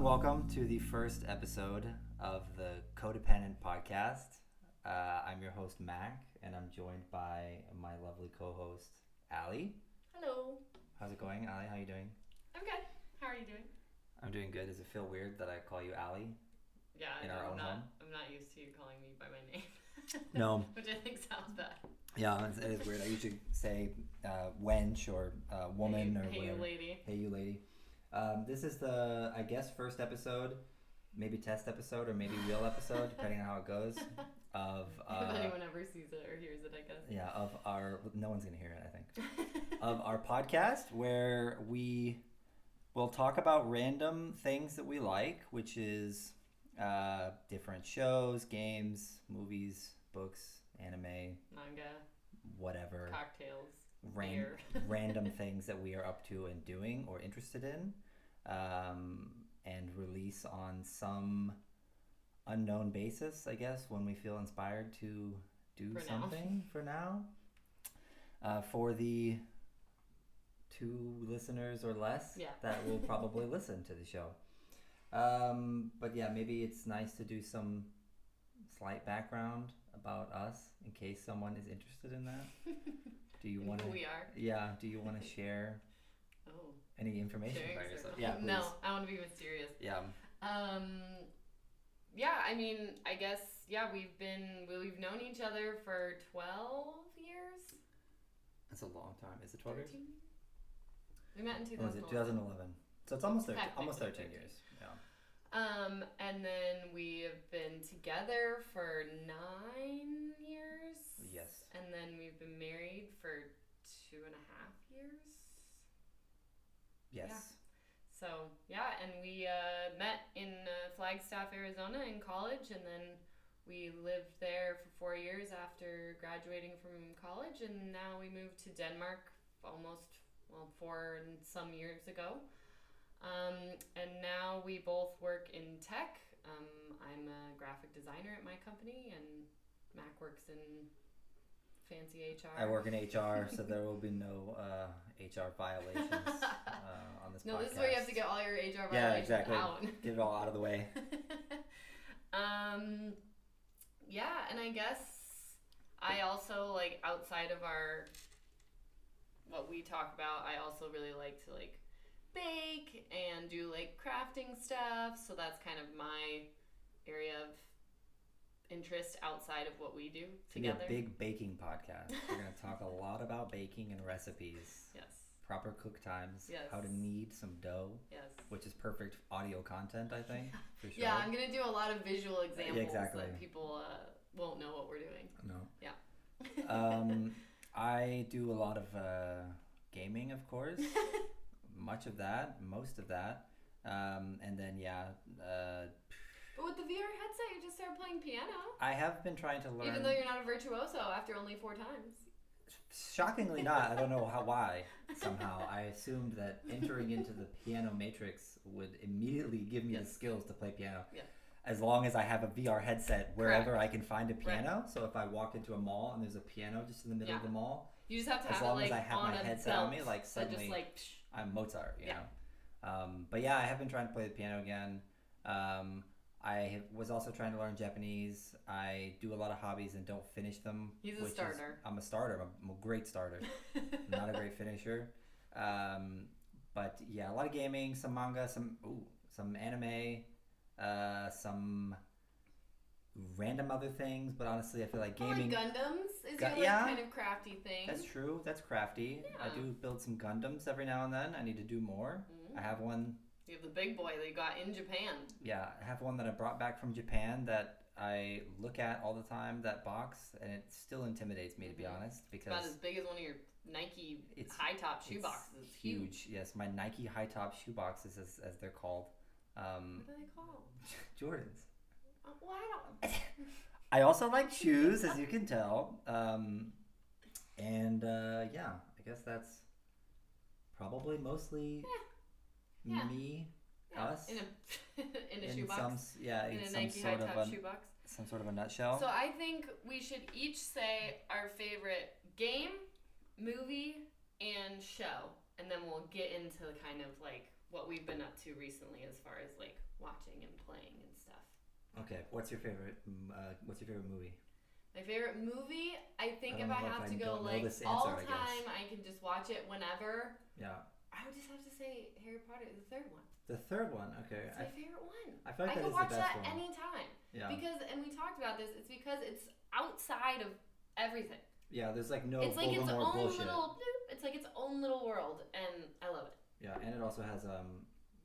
welcome to the first episode of the Codependent Podcast. I'm your host, Mac, and I'm joined by my lovely co-host, Allie. Hello. How's it going, Allie? How are you doing? I'm good. How are you doing? I'm doing good. Does it feel weird that I call you Allie? Yeah, in our own home? I'm not used to you calling me by my name. No. Which I think sounds bad. Yeah, it is weird. I usually say wench or woman or hey whatever. You lady. Hey, you lady. This is the, I guess, first episode, maybe test episode or maybe real episode, depending on how it goes, of... if anyone ever sees it or hears it, I guess. Yeah, of our... No one's going to hear it, I think. Of our podcast, where we will talk about random things that we like, which is different shows, games, movies, books, anime, manga, whatever. cocktails, beer. Random things that we are up to and doing or interested in, and release on some unknown basis, I guess, when we feel inspired to do something for now. For the 2 listeners or less that will probably listen to the show. But yeah, maybe it's nice to do some slight background about us in case someone is interested in that. Do you want to? Who we are? Yeah. Do you want to share any information about yourself? Yeah. Please. No, I want to be mysterious. Yeah. Yeah. I mean, I guess we've known each other for 12 years. That's a long time. Is it 12 years? We met in 2011. Was it 2011? So it's almost 13 years. Yeah. And then we have been together for 9 years. Yes. And then we've been married for 2.5 years. Yes. Yeah. So, and we met in Flagstaff, Arizona in college, and then we lived there for 4 years after graduating from college, and now we moved to Denmark 4 and some years ago. And now we both work in tech. I'm a graphic designer at my company, and Mac works in fancy HR. I work in HR, so there will be no HR violations on this podcast. No, this is where you have to get all your HR violations out. Get it all out of the way. And I guess I also, like, outside of what we talk about, I also really like to, like, bake and do, like, crafting stuff. So that's kind of my area of interest outside of what we do together. It's a big baking podcast. We're going to talk a lot about baking and recipes. Yes. Proper cook times. Yes. How to knead some dough. Yes. Which is perfect audio content, I think. For sure. Yeah, I'm going to do a lot of visual examples exactly. that people won't know what we're doing. No. Yeah. I do a lot of gaming, of course. Most of that. And then, But with the VR headset, you just started playing piano. I have been trying to learn. Even though you're not a virtuoso after only 4 times. Shockingly not. I don't know why. Somehow. I assumed that entering into the piano matrix would immediately give me the skills to play piano. Yeah. As long as I have a VR headset wherever Correct. I can find a piano. Right. So if I walk into a mall and there's a piano just in the middle of the mall. You just have to as have long it, like, as I have on my a headset belt on me, like, suddenly just, like, I'm Mozart, you know. But yeah, I have been trying to play the piano again. I was also trying to learn Japanese. I do a lot of hobbies and don't finish them. He's a starter. I'm a starter. I'm a great starter. Not a great finisher. But yeah, a lot of gaming, some manga, some anime, some random other things. But honestly, I feel like gaming. Like Gundams is your kind of crafty thing. That's true. That's crafty. Yeah. I do build some Gundams every now and then. I need to do more. Mm-hmm. I have one. You have the big boy that you got in Japan. Yeah, I have one that I brought back from Japan that I look at all the time, that box, and it still intimidates me, to be honest. Because it's about as big as one of your Nike high-top shoe boxes. It's huge. Yes, my Nike high-top shoe boxes, as they're called. What are they called? Jordans. Well, I don't... I also like shoes, as you can tell. I guess that's probably mostly... me, us, in a shoebox. In a some Nike sort high-top of shoebox. Some sort of a nutshell. So I think we should each say our favorite game, movie, and show, and then we'll get into kind of like what we've been up to recently as far as like watching and playing and stuff. Okay, what's your favorite movie? My favorite movie, I think I if I have to go like all time, I can just watch it whenever. Yeah. I would just have to say Harry Potter, the third one. The third one, okay. It's my favorite one. I feel like I that could is watch the best that one. anytime. Yeah. Because, and we talked about this, it's because it's outside of everything. Yeah, there's like no it's like its Voldemort own bullshit. little bloop. It's like its own little world, and I love it. Yeah, and it also has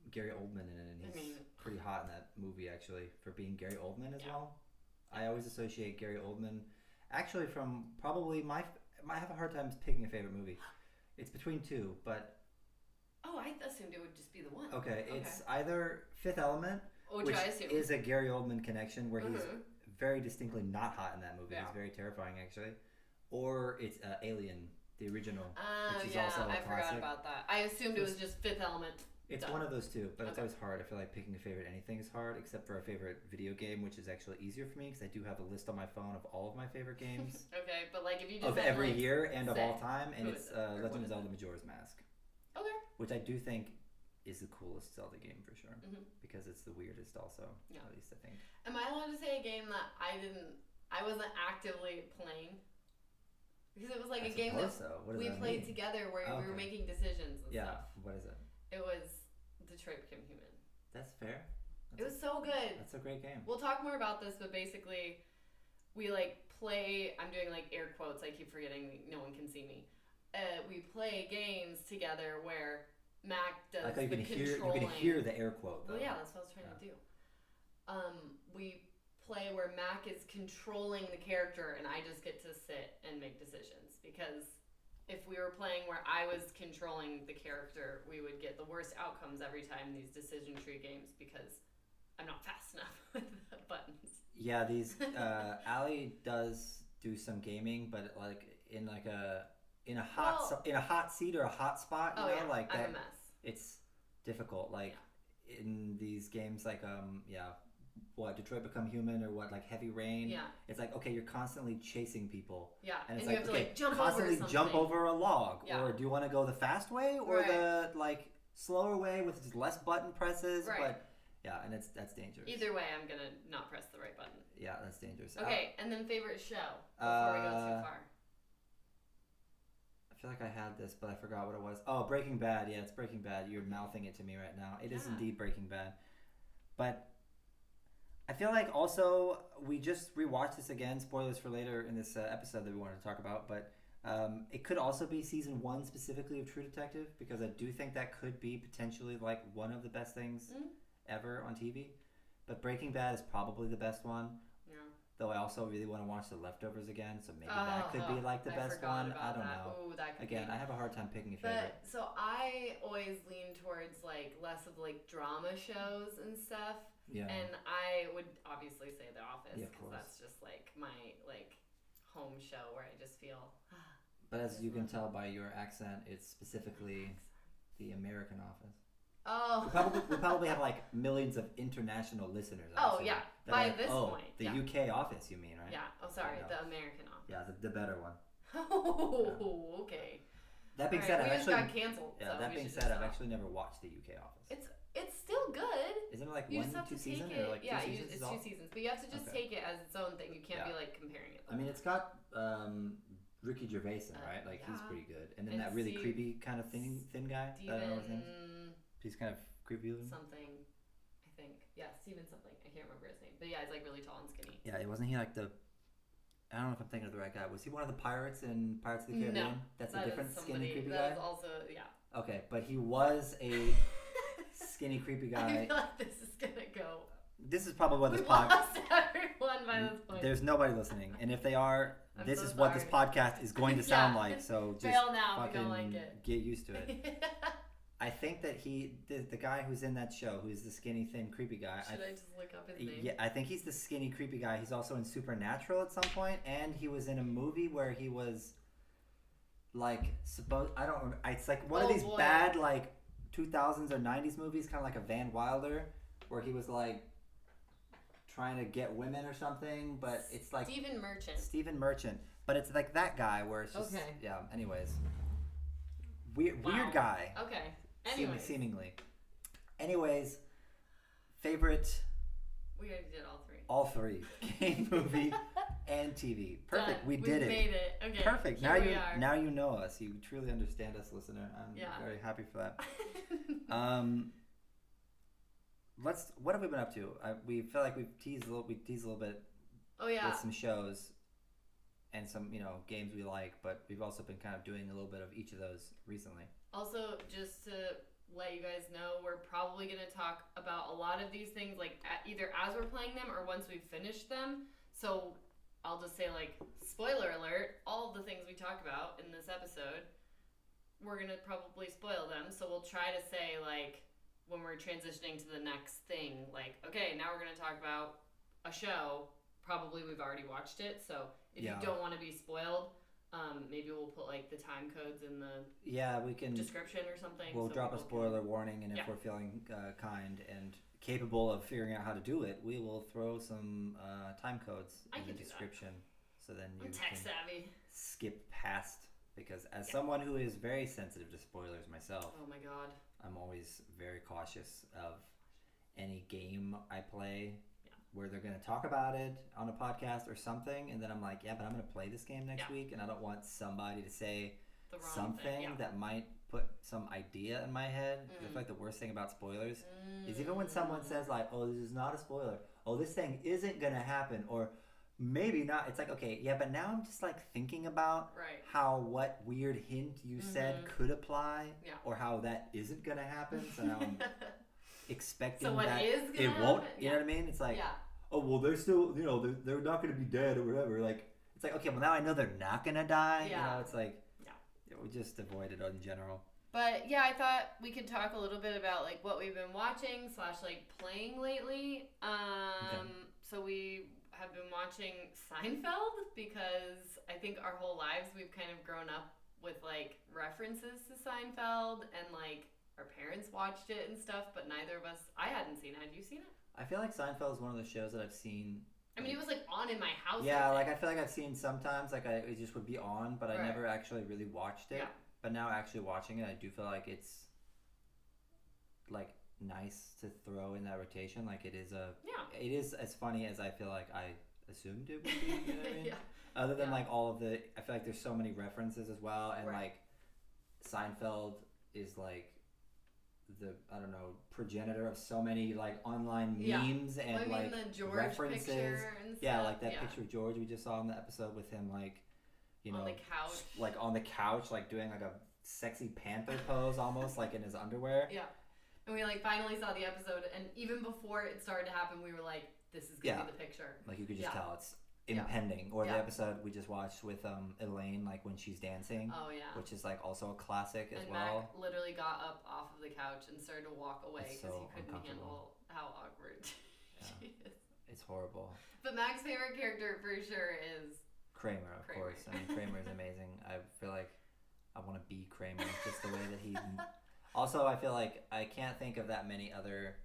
Gary Oldman in it, and he's pretty hot in that movie actually for being Gary Oldman as well. I always associate Gary Oldman actually from probably I have a hard time picking a favorite movie. It's between two, but oh, I assumed it would just be the one. Okay, it's either Fifth Element, which is a Gary Oldman connection where he's very distinctly not hot in that movie. He's very terrifying actually, or it's Alien, the original, which is also a classic. I forgot about that. I assumed it was just Fifth Element. It's one of those two, but it's always hard. I feel like picking a favorite anything is hard, except for a favorite video game, which is actually easier for me because I do have a list on my phone of all of my favorite games. Okay, but like if you just of every year and of all time, and it's Legend of Zelda: Majora's Mask. Okay. Which I do think is the coolest Zelda game for sure, because it's the weirdest also. Yeah. At least I think. Am I allowed to say a game that I wasn't actively playing? Because it was like a game that we played together where we were making decisions and stuff. What is it? It was Detroit Become Human. That's fair. It was so good. That's a great game. We'll talk more about this, but basically, we like play. I'm doing like air quotes. I keep forgetting. No one can see me. We play games together where Mac does the controlling. You can hear the air quote. Though. Well, yeah, that's what I was trying to do. We play where Mac is controlling the character, and I just get to sit and make decisions because. If we were playing where I was controlling the character, we would get the worst outcomes every time in these decision tree games because I'm not fast enough with the buttons. Yeah, these Allie does do some gaming, but like in a hot seat or a hot spot, you know, like that. I'm a mess. It's difficult. Like in these games, like what Detroit Become Human or what like Heavy Rain. Yeah. It's like okay, you're constantly chasing people. Yeah. And it's you like have to jump constantly over jump over a log, or do you want to go the fast way or the like slower way with just less button presses? Right. But yeah, and that's dangerous. Either way, I'm gonna not press the right button. Yeah, that's dangerous. Okay, and then favorite show before we go too far. I feel like I had this, but I forgot what it was. Oh, Breaking Bad. Yeah, it's Breaking Bad. You're mouthing it to me right now. It is indeed Breaking Bad, but. I feel like also we just rewatched this again. Spoilers for later in this episode that we wanted to talk about, but it could also be season 1 specifically of True Detective because I do think that could be potentially like one of the best things ever on TV. But Breaking Bad is probably the best one. Yeah. Though I also really want to watch The Leftovers again, so maybe that could be like the best one. I don't know. Ooh, that could again, I have a hard time picking a favorite. So I always lean towards like less of like drama shows and stuff. Yeah. And I would obviously say The Office because that's just like my like home show where I just feel. But as you can tell by your accent, it's specifically the American Office. Oh. We probably have like millions of international listeners. Yeah. By like, this point. The UK Office, you mean, right? Yeah. Oh, sorry. The American Office. Yeah, the better one. Oh, okay. That being said, I've actually got canceled. Yeah. So that being said, I've actually never watched the UK Office. It's still good. Isn't it like you 1, 2 seasons or like 2 seasons? It's 2 seasons, but you have to just take it as its own thing. You can't be like comparing it. I mean, it's got Ricky Gervais in, right? Like he's pretty good, and then that really creepy kind of thin guy. I don't know his name. He's kind of creepy looking. Something, I think. Yeah, Steven something. I can't remember his name, but yeah, he's like really tall and skinny. Yeah, wasn't he like the? I don't know if I'm thinking of the right guy. Was he one of the pirates in Pirates of the Caribbean? No, that's a different skinny creepy guy. That is also Okay, but he was a skinny creepy guy. I feel like this is gonna go. This is probably what this podcast. Lost everyone by this point. There's nobody listening, and if they are, this is what this podcast is going to sound like. So just fucking get used to it. I think that the guy who's in that show, who's the skinny, thin, creepy guy. Should I just look up his name? Yeah, I think he's the skinny, creepy guy. He's also in Supernatural at some point, and he was in a movie where he was like I don't remember. It's like one of these bad like 2000s or 90s movies, kind of like a Van Wilder, where he was like trying to get women or something, but it's like Stephen Merchant, but it's like that guy where it's just anyways, weird guy. Okay. Seemingly. Anyways, favorite. We already did all three. All three. Game, movie, and TV. Perfect. Done. We did it. We made it. Okay. Perfect. Here Now you know us. You truly understand us, listener. I'm very happy for that. What have we been up to? We feel like we teased a little bit. Oh yeah. With some shows and some, games we like, but we've also been kind of doing a little bit of each of those recently. Also, just to let you guys know, we're probably going to talk about a lot of these things like either as we're playing them or once we've finished them. So I'll just say, like, spoiler alert, all of the things we talk about in this episode, we're going to probably spoil them. So we'll try to say, like, when we're transitioning to the next thing, like, okay, now we're going to talk about a show. Probably we've already watched it. So if you don't want to be spoiled, maybe we'll put like the time codes in the we can description or something. We'll drop a spoiler warning, and if we're feeling kind and capable of figuring out how to do it, we will throw some time codes in the description, so then you tech savvy. Skip past. Because as someone who is very sensitive to spoilers myself, oh my god, I'm always very cautious of any game I play. Where they're going to talk about it on a podcast or something, and then I'm like, but I'm going to play this game next week, and I don't want somebody to say something that might put some idea in my head. I feel like the worst thing about spoilers is even when someone says like, oh, this is not a spoiler, oh, this thing isn't going to happen, or maybe not. It's like, okay, but now I'm just like thinking about how what weird hint you said could apply, or how that isn't going to happen, so now I'm expecting that it won't. You know what I mean? It's like, oh well, they're still, they're not going to be dead or whatever. Like, it's like, okay, well now I know they're not going to die. It's like, we just avoid it in general. But yeah, I thought we could talk a little bit about like what we've been watching / like playing lately. So we have been watching Seinfeld because I think our whole lives we've kind of grown up with like references to Seinfeld, and like our parents watched it and stuff, but neither of us, I hadn't seen it. Had you seen it? I feel like Seinfeld is one of the shows that I've seen. I mean, it was like on in my house. Yeah, like I feel like I've seen sometimes, like it just would be on, but I never actually really watched it. Yeah. But now actually watching it, I do feel like it's like nice to throw in that rotation. Like it is it is as funny as I feel like I assumed it would be. You know what I mean? Other than like all of the, I feel like there's so many references as well, and like Seinfeld is like the, I don't know, progenitor of so many like online memes and like the George references. Picture and stuff. Yeah, like that picture of George we just saw in the episode with him like, on the couch. Like on the couch, like doing like a sexy panther pose almost, like in his underwear. Yeah. And we like finally saw the episode, and even before it started to happen, we were like, this is gonna be the picture. Like you could just tell it's impending. Or the episode we just watched with Elaine, like when she's dancing. Oh yeah. Which is like also a classic as well. And Mac literally got up off of the couch and started to walk away because so he couldn't handle how awkward she is. It's horrible. But Mac's favorite character for sure is Kramer, of course. I mean, Kramer is amazing. I feel like I want to be Kramer, just the way that he. Also, I feel like I can't think of that many other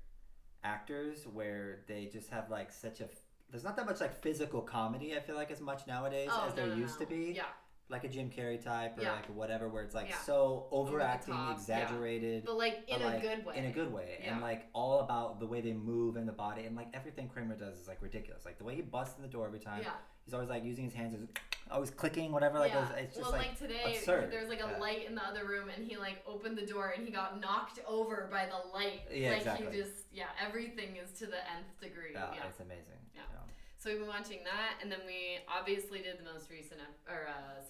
actors where they just have like such a. There's not that much like physical comedy, I feel like, as much nowadays as there used to be. Yeah. Like a Jim Carrey type or like whatever, where it's like so overacting, exaggerated. But like in a good way. In a good way. Yeah. And like all about the way they move and the body, and like everything Kramer does is like ridiculous. Like the way he busts in the door every time. Yeah. He's always like using his hands, always clicking, whatever. Like it's just like today, absurd. There's like a light in the other room, and he like opened the door, and he got knocked over by the light. Yeah, like exactly. He just everything is to the nth degree. Yeah, it's amazing. Yeah. So we've been watching that, and then we obviously did the most recent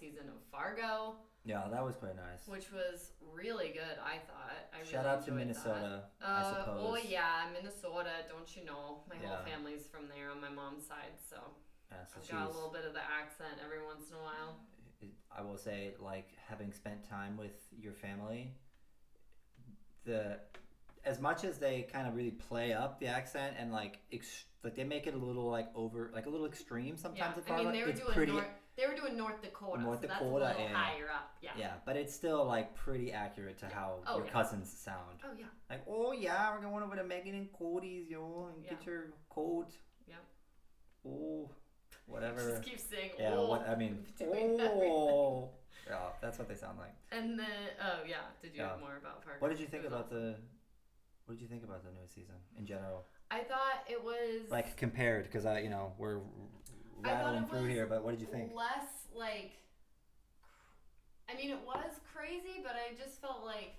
season of Fargo. Yeah, that was quite nice. Which was really good, I thought. Shout out to Minnesota, I suppose. Oh yeah, Minnesota, don't you know? My whole family's from there on my mom's side, so I've got a little bit of the accent every once in a while. I will say, like, having spent time with your family, as much as they kind of really play up the accent and like they make it a little like over, like a little extreme sometimes. Yeah. I mean, they were doing North Dakota. North Dakota, that's a little higher up. Yeah. Yeah, but it's still like pretty accurate to how your cousins sound. Oh yeah. Like, oh yeah, we're going over to Megan and Cody's, yo, and get your coat. Yeah. Oh, whatever. Just keep saying. Yeah. Oh, what I mean. Oh. Yeah, that's what they sound like. And then, did you have more about Fargo? What did you think about the newest season in general? I thought it was like compared because we're rattling through here, but what did you think? Less like, I mean, it was crazy, but I just felt like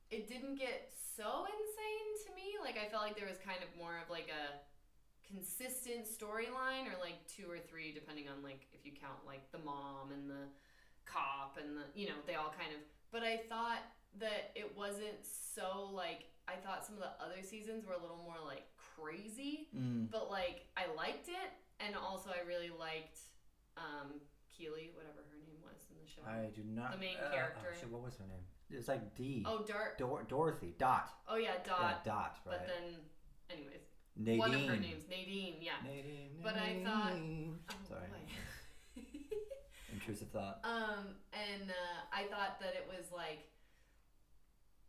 it didn't get so insane to me. Like, I felt like there was kind of more of like a consistent storyline, or like 2 or 3, depending on like if you count like the mom and the cop and they all kind of. But I thought that it wasn't so like. I thought some of the other seasons were a little more like crazy, but like I liked it, and also I really liked Keely, whatever her name was in the show. I do not. The main character. Oh shit, what was her name? It was like D. Oh, Dorothy. Dot. Oh yeah, Dot. Yeah, Dot. Right. But then, anyways, Nadine. one of her names, Nadine. Yeah. Nadine. But I thought. Sorry. Boy. Intrusive thought. And I thought that it was like.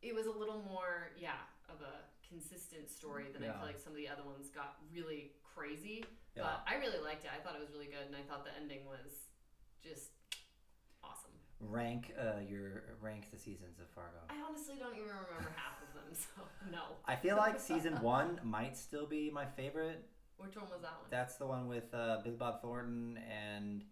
It was a little more, of a consistent story than I feel like some of the other ones got really crazy. Yeah. But I really liked it. I thought it was really good, and I thought the ending was just awesome. Rank the seasons of Fargo. I honestly don't even remember half of them, so no. I feel like season 1 might still be my favorite. Which one was that one? That's the one with Billy Bob Thornton and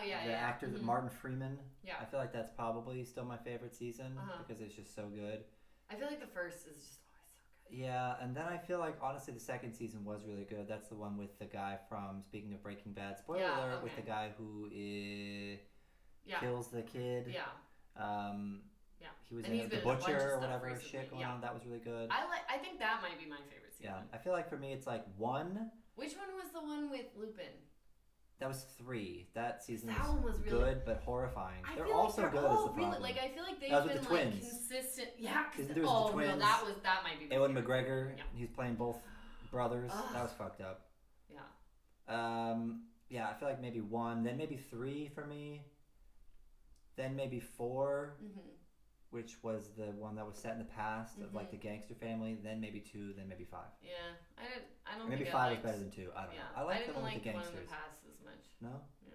the actor Martin Freeman. Yeah. I feel like that's probably still my favorite season because it's just so good. I feel like the first is just always so good. Yeah, and then I feel like honestly the second season was really good. That's the one with the guy from, speaking of Breaking Bad, spoiler alert, with the guy who kills the kid. Yeah. He was in The Butcher or whatever shit going on. That was really good. I think that might be my favorite season. Yeah, I feel like for me it's like 1. Which one was the one with Lupin? That was 3. That season one was really good but horrifying. They're all so good as the problem. Like I feel like they've been the like twins. Consistent. Yeah. There was the twins. No, that might be. Ewan McGregor. Yeah. He's playing both brothers. That was fucked up. Yeah. Yeah, I feel like maybe 1, then maybe 3 for me, then maybe 4, which was the one that was set in the past of like the gangster family. Then maybe 2, then maybe 5. Yeah, I don't. Maybe think 5 is better than 2. I don't know. I like the one with the gangsters. One in the past as much. No. Yeah.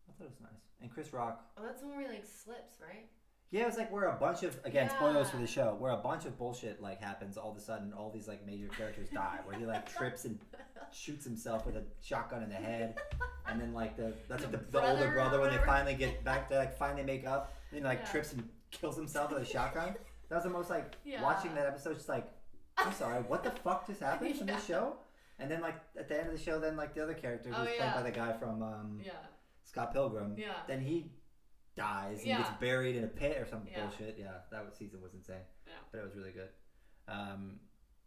I thought it was nice. And Chris Rock. Oh, that's the one where he like slips, right? Yeah, it was like where a bunch of spoilers for the show, where a bunch of bullshit like happens all of a sudden. All these like major characters die, where he like trips and shoots himself with a shotgun in the head, and then like the older brother when they finally get back to like finally make up, and he like trips and kills himself with a shotgun. That was the most like watching that episode, just like, I'm sorry, what the fuck just happened in this show? And then like at the end of the show, then like the other character who's played by the guy from Scott Pilgrim, then he dies and gets buried in a pit or some bullshit. Yeah, that season was insane. Yeah, but it was really good.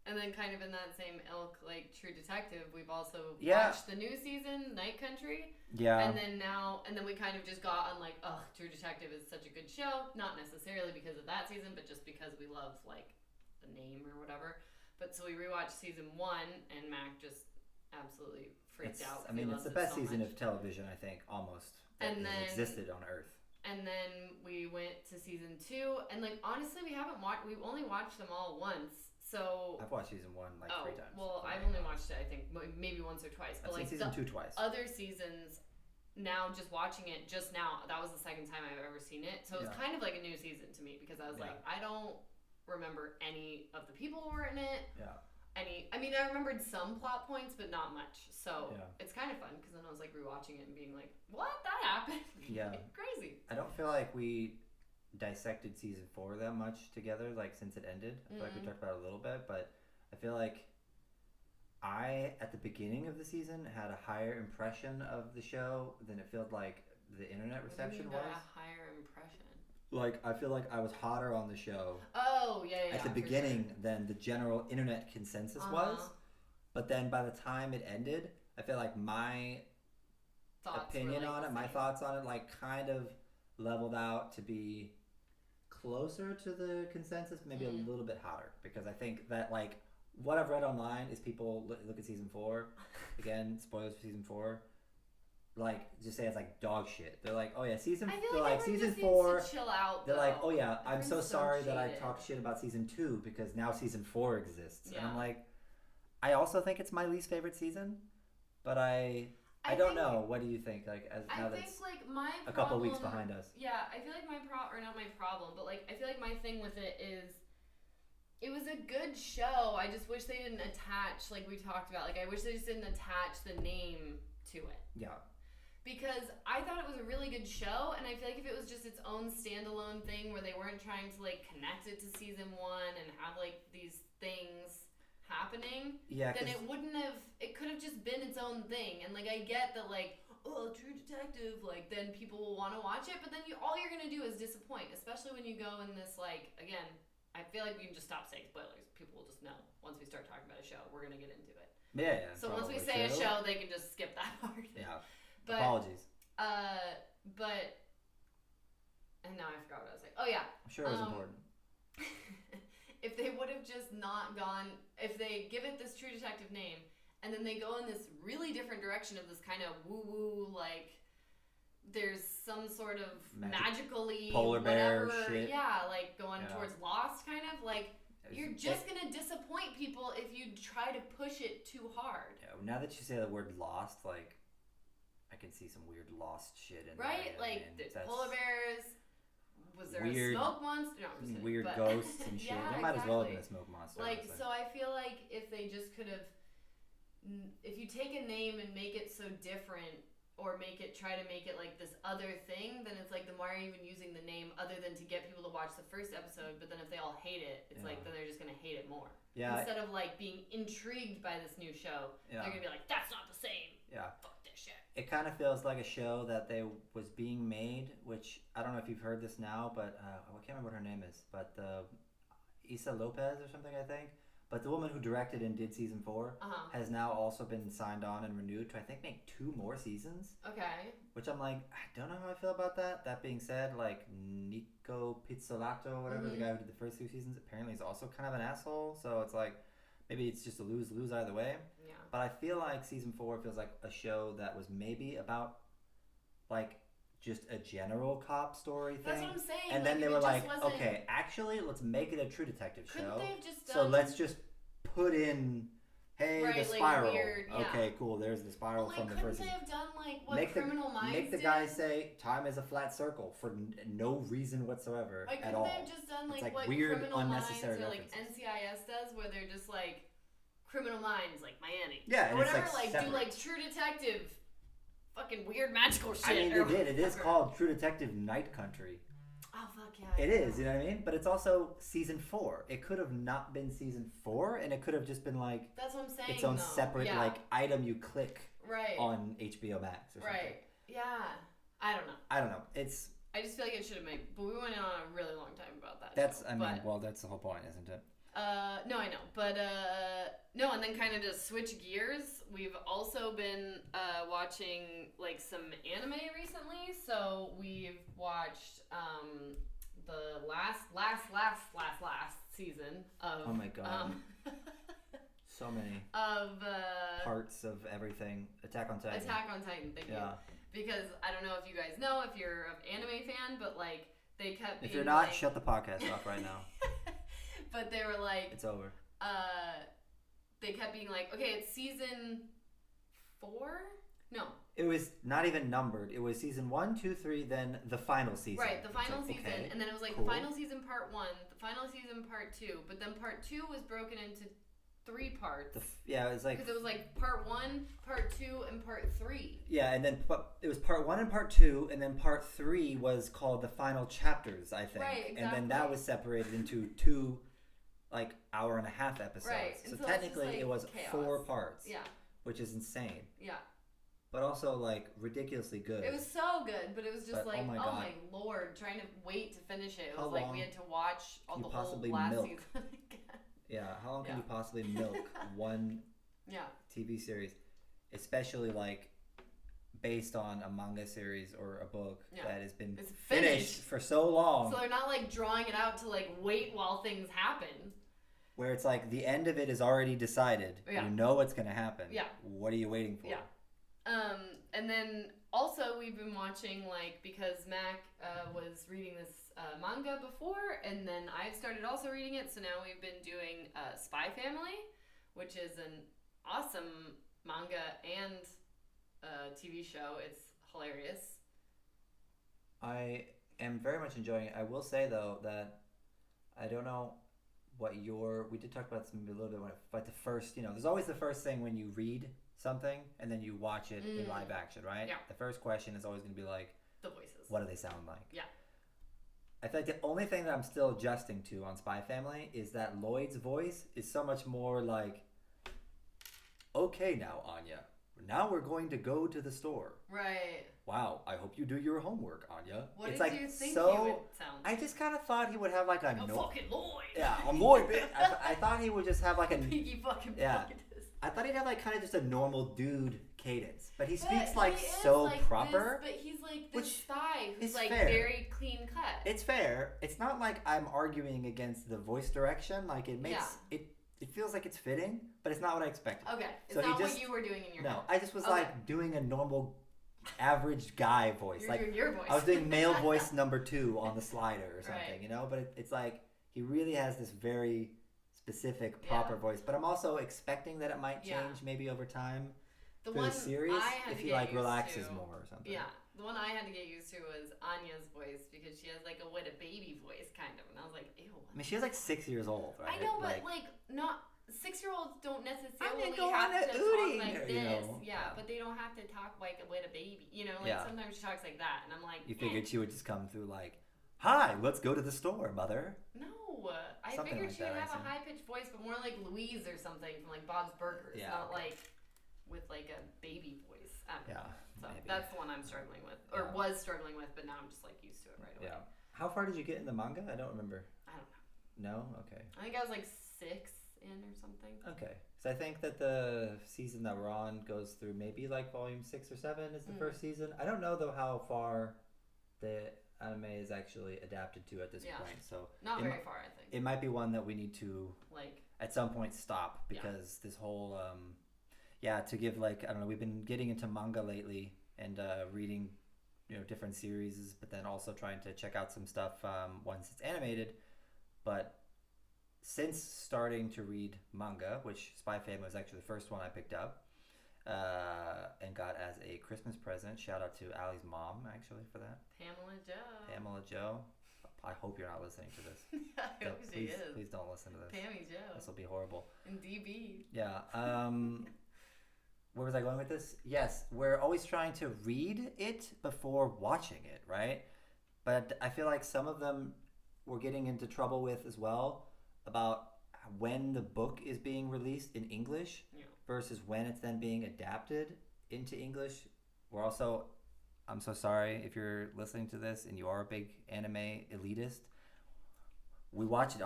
And then kind of in that same ilk, like True Detective, we've also watched the new season, Night Country. Yeah. And then we kind of just got on like, True Detective is such a good show. Not necessarily because of that season, but just because we love like the name or whatever. But so we rewatched season 1, and Mac just absolutely freaked out. I mean, it's the best season of television, I think, almost, that has existed on Earth. And then we went to season 2, and like honestly, we've only watched them all once. So I've watched season 1 like 3 times. Well, I've only watched it I think maybe once or twice. But I've seen season 2 twice. Other seasons, now just watching it just now, that was the second time I've ever seen it. So it was kind of like a new season to me because I was like, I don't remember any of the people who were in it. Yeah. I mean, I remembered some plot points, but not much. So it's kind of fun because then I was like rewatching it and being like, what? That happened? Yeah. Crazy. I don't feel like we dissected season 4 that much together, like since it ended. I feel like we talked about it a little bit, but I feel like at the beginning of the season had a higher impression of the show than it felt like the internet reception was. A higher impression? Like, I feel like I was hotter on the show. Oh, yeah. At the beginning than the general internet consensus was. But then by the time it ended, I feel like my opinion on it, my thoughts on it, like kind of leveled out to be closer to the consensus, maybe a little bit hotter. Because I think that, like, what I've read online is people look at season 4. Again, spoilers for season 4. Like, just say it's like dog shit. They're like, oh yeah, season 4. Chill out, they're like, oh yeah, I'm so sorry that I talked shit about season 2 because now season 4 exists. Yeah. And I'm like, I also think it's my least favorite season, but I don't know. What do you think? Like, now that's a couple weeks behind us. Yeah, I feel like not my problem, but like I feel like my thing with it is, It was a good show. I just wish they didn't attach, like we talked about. Like, I wish they just didn't attach the name to it. Yeah. Because I thought it was a really good show, and I feel like if it was just its own standalone thing where they weren't trying to, like, connect it to season 1 and have, like, these things happening, then it wouldn't have, it could have just been its own thing. And, like, I get that, like, oh, True Detective, like, then people will want to watch it, but then all you're going to do is disappoint, especially when you go in this, like, again, I feel like we can just stop saying spoilers. People will just know. Once we start talking about a show, we're going to get into it. Yeah. So once we say a show, they can just skip that part. Yeah. But, apologies. And now I forgot what I was saying. Oh, yeah. I'm sure it was important. If they would have just not gone, if they give it this True Detective name, and then they go in this really different direction of this kind of woo-woo, like, there's some sort of magically polar bear whatever, shit. Yeah, like going towards Lost, kind of, like, you're just gonna disappoint people if you try to push it too hard. Yeah, now that you say the word Lost, like, I can see some weird Lost shit in right? there. Like, polar bears. Was there weird, a smoke monster? No, I'm just kidding, weird ghosts and shit. Yeah, there might as well have been a smoke monster. Like, so I feel like if they just could have, if you take a name and make it so different, or try to make it like this other thing, then it's like, then why are you even using the name other than to get people to watch the first episode? But then if they all hate it, it's like, then they're just gonna hate it more. Yeah. Instead of like being intrigued by this new show, they're gonna be like, that's not the same. Yeah. Fuck this shit. It kind of feels like a show that was being made, which I don't know if you've heard this now, but I can't remember what her name is, but Issa Lopez or something, I think. But the woman who directed and did season 4 has now also been signed on and renewed to, I think, make 2 more seasons. Okay. Which I'm like, I don't know how I feel about that. That being said, like, Nico Pizzolatto or whatever, the guy who did the first 2 seasons, apparently is also kind of an asshole. So it's like, maybe it's just a lose-lose either way. Yeah. But I feel like season 4 feels like a show that was maybe about, like, just a general cop story thing. That's what I'm saying. And then they were like, okay, actually, let's make it a True Detective show. Couldn't they have just done... So let's just put in, hey, the spiral. Like weird, okay, cool, there's the spiral from the first season. Couldn't they have done, like, what Criminal Minds Make the guy say, time is a flat circle for no reason whatsoever at all. Couldn't they have just done, like what weird, Criminal unnecessary Minds or, like, NCIS does, where they're just, like, Criminal Minds, like, Miami. Yeah, or whatever, like do, like, True Detective... fucking weird magical shit. I mean, they did. It is called True Detective Night Country. Oh, fuck yeah. It is, you know what I mean? But it's also season 4. It could have not been season 4, and it could have just been like... That's what I'm saying, its own separate, like, item you click on HBO Max or something. Right. Yeah. I don't know. It's... I just feel like it should have made... But we went on a really long time about that. That's the whole point, isn't it? No, I know. But, no, and then kind of to switch gears, we've also been watching, like, some anime recently. So we've watched the last season of... Oh my god. So many. Of... parts of everything. Attack on Titan, thank you. Because I don't know if you guys know, if you're an anime fan, but, like, they kept being... If you're not, shut the podcast off right now. But they were like... It's over. They kept being like, okay, it's season 4? No. It was not even numbered. It was season 1, 2, 3, then the final season. Right, the final season. Okay, and then it was like the final season part 1, the final season part 2. But then part 2 was broken into 3 parts. It was like... Because it was like part 1, part 2, and part 3. Yeah, and then it was part 1 and part 2, and then part 3 was called the final chapters, I think. Right, exactly. And then that was separated into 2... like hour-and-a-half episodes. Right. So technically like it was chaos. 4 parts. Yeah. Which is insane. Yeah. But also like ridiculously good. It was so good, but it was just oh my lord, trying to wait to finish it. It was like we had to watch all the whole last season again. Yeah, how long can you possibly milk one TV series? Especially like based on a manga series or a book that has been finished for so long. So they're not like drawing it out to like wait while things happen. Where it's like the end of it is already decided. Yeah. You know what's going to happen. Yeah. What are you waiting for? Yeah. And then also we've been watching, like, because Mac was reading this manga before, and then I've started also reading it, so now we've been doing Spy Family, which is an awesome manga and TV show. It's hilarious. I am very much enjoying it. I will say, though, that I don't know we did talk about this maybe a little bit, but the first, there's always the first thing when you read something and then you watch it in live action, right? Yeah. The first question is always going to be like, the voices. What do they sound like? Yeah. I feel like the only thing that I'm still adjusting to on Spy Family is that Lloyd's voice is so much more like, okay now, Anya, now we're going to go to the store. Right. Wow, I hope you do your homework, Anya. What it's did like you think so, he would sound like? I just kind of thought he would have like a fucking Lloyd. Yeah, a Lloyd bit. I thought he would just have like a Piggy fucking pocket. I thought he'd have like kind of just a normal dude cadence, but he speaks But like he is so like proper. This, but he's like this spy who's is like fair. very clean cut. It's fair. It's not like I'm arguing against the voice direction. Like it makes it feels like it's fitting, but it's not what I expected. Okay, it's so not what you were doing in your head. No, I just was like doing a normal, average guy voice. You're like doing your voice. I was doing male voice number 2 on the slider or something, But it's like he really has this very specific, proper voice. But I'm also expecting that it might change maybe over time. The series, if he like relaxes more or something. Yeah, the one I had to get used to was Anya's voice because she has like a baby voice kind of, and I was like, ew. I mean, she was like 6 years old, right? I know, but like not 6-year-olds don't necessarily go have on to Udi, talk like this. Yeah, but they don't have to talk like with a baby. Sometimes she talks like that, and I'm like, you figured she would just come through like, "Hi, let's go to the store, mother." No, I figured she would have a high pitched voice, but more like Louise or something from like Bob's Burgers, not like with like a baby voice. So maybe. That's the one I'm struggling with, or was struggling with, but now I'm just like used to it right away. Yeah. How far did you get in the manga? I don't remember. I don't know. No? Okay. I think I was like 6 in or something. Okay. So I think that the season that we're on goes through maybe like volume 6 or 7 is the first season. I don't know though how far the anime is actually adapted to at this point. So not very far, I think. It might be one that we need to like at some point stop because this whole to give like, I don't know, we've been getting into manga lately and reading different series, but then also trying to check out some stuff once it's animated. But since starting to read manga, which Spy Family was actually the first one I picked up and got as a Christmas present. Shout out to Allie's mom actually for that. Pamela Joe. I hope you're not listening to this. I hope she is. Please don't listen to this. Pammy Joe. This will be horrible. And DB. Yeah. Where was I going with this? Yes, we're always trying to read it before watching it, right? But I feel like some of them we're getting into trouble with as well about when the book is being released in English versus when it's then being adapted into English. We're also, I'm so sorry if you're listening to this and you are a big anime elitist. We watch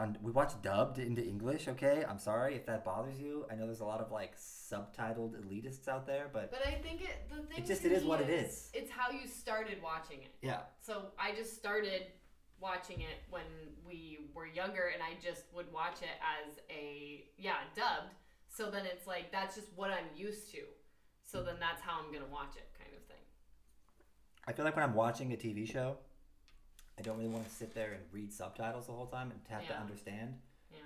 dubbed into English, okay? I'm sorry if that bothers you. I know there's a lot of like subtitled elitists out there, but I think it is what it is. It's how you started watching it. Yeah. So I just started watching it when we were younger, and I just would watch it as dubbed. So then it's like that's just what I'm used to. So then that's how I'm gonna watch it, kind of thing. I feel like when I'm watching a TV show, I don't really want to sit there and read subtitles the whole time and have to understand. Yeah.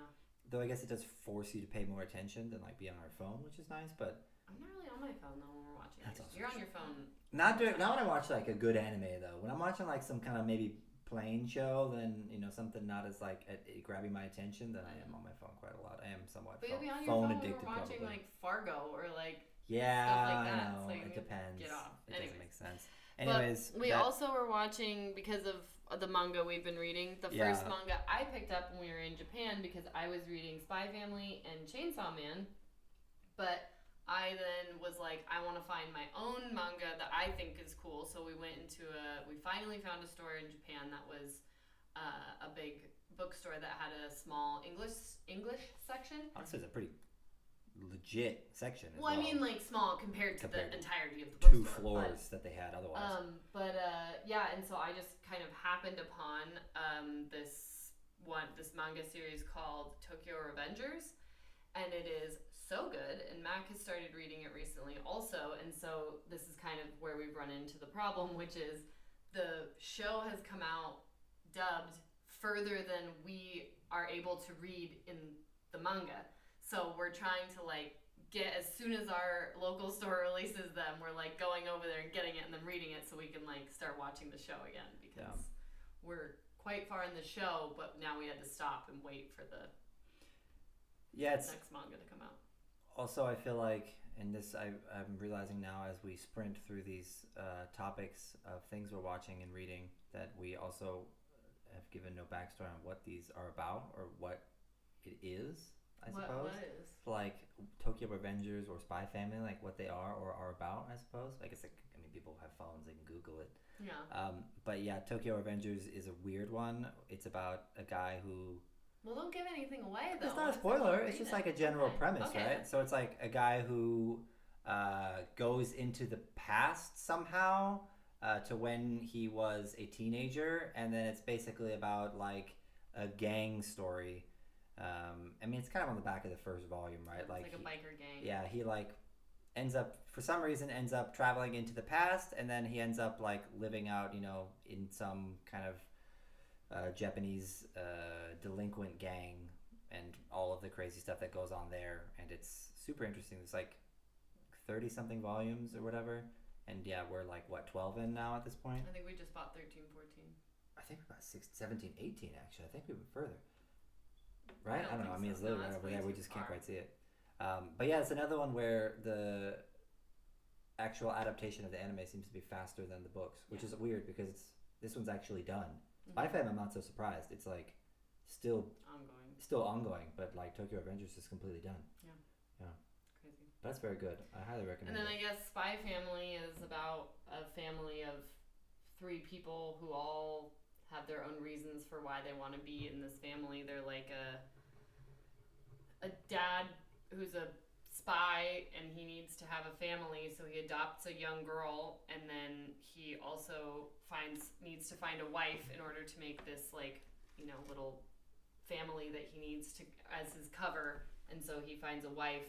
Though I guess it does force you to pay more attention than like be on our phone, which is nice. But I'm not really on my phone though when we're watching. You're on your phone. Not when I watch like a good anime though. When I'm watching like some kind of maybe plain show, then something not as like grabbing my attention, then I am on my phone quite a lot. I am somewhat phone addicted. But you'll be on your phone watching like Fargo or like stuff like that. I know. So it depends. Get off. It doesn't make sense. Anyways, we also were watching because of the manga we've been reading. The first manga I picked up when we were in Japan because I was reading Spy Family and Chainsaw Man, but I then was like, I want to find my own manga that I think is cool. So we finally found a store in Japan that was a big bookstore that had a small English section. Honestly, it's a pretty legit section. I mean, like small compared to the entirety of the bookstore. 2 floors that they had otherwise. And so I just kind of happened upon this manga series called Tokyo Revengers, and it is so good. And Mac has started reading it recently also, and so this is kind of where we've run into the problem, which is the show has come out dubbed further than we are able to read in the manga. So we're trying to like get, as soon as our local store releases them, we're like going over there and getting it and then reading it so we can like start watching the show again because we're quite far in the show, but now we had to stop and wait for the Yeah, it's next manga to come out. also, I feel like, and this I'm realizing now as we sprint through these topics of things we're watching and reading, that we also have given no backstory on what these are about or what it is, I suppose. What is? Like Tokyo Revengers or Spy Family, like what they are or are about, I suppose. I guess, I mean, people have phones, they can Google it. Yeah. But yeah, Tokyo Revengers is a weird one. It's about a guy who... Well, don't give anything away, though. It's not a spoiler. It's just like a general premise, Okay. right? So it's like a guy who goes into the past somehow to when he was a teenager, and then it's basically about like a gang story. I mean, it's kind of on the back of the first volume, right? It's like a biker gang. Yeah, he like ends up, for some reason, ends up traveling into the past, and then he ends up like living out, you know, in some kind of Japanese delinquent gang and all of the crazy stuff that goes on there, and it's super interesting. There's like 30 something volumes or whatever, and yeah, we're like what, 12 in now at this point? I think we just bought 13, 14. I think we're about 17, 18 actually. I think we went further, right? I don't know. I mean, it's so. literally right over there. We just can't quite see it. But yeah, it's another one where the actual adaptation of the anime seems to be faster than the books, which is weird because this one's actually done. Spy Fam, I'm not so surprised. It's like still ongoing, but like Tokyo Revengers is completely done. Yeah. Crazy. That's very good. I highly recommend it. And then I guess Spy Family is about a family of 3 people who all have their own reasons for why they want to be in this family. They're like a dad who's a spy and he needs to have a family, so he adopts a young girl, and then he also needs to find a wife in order to make this, like, you know, little family that he needs to as his cover. And so he finds a wife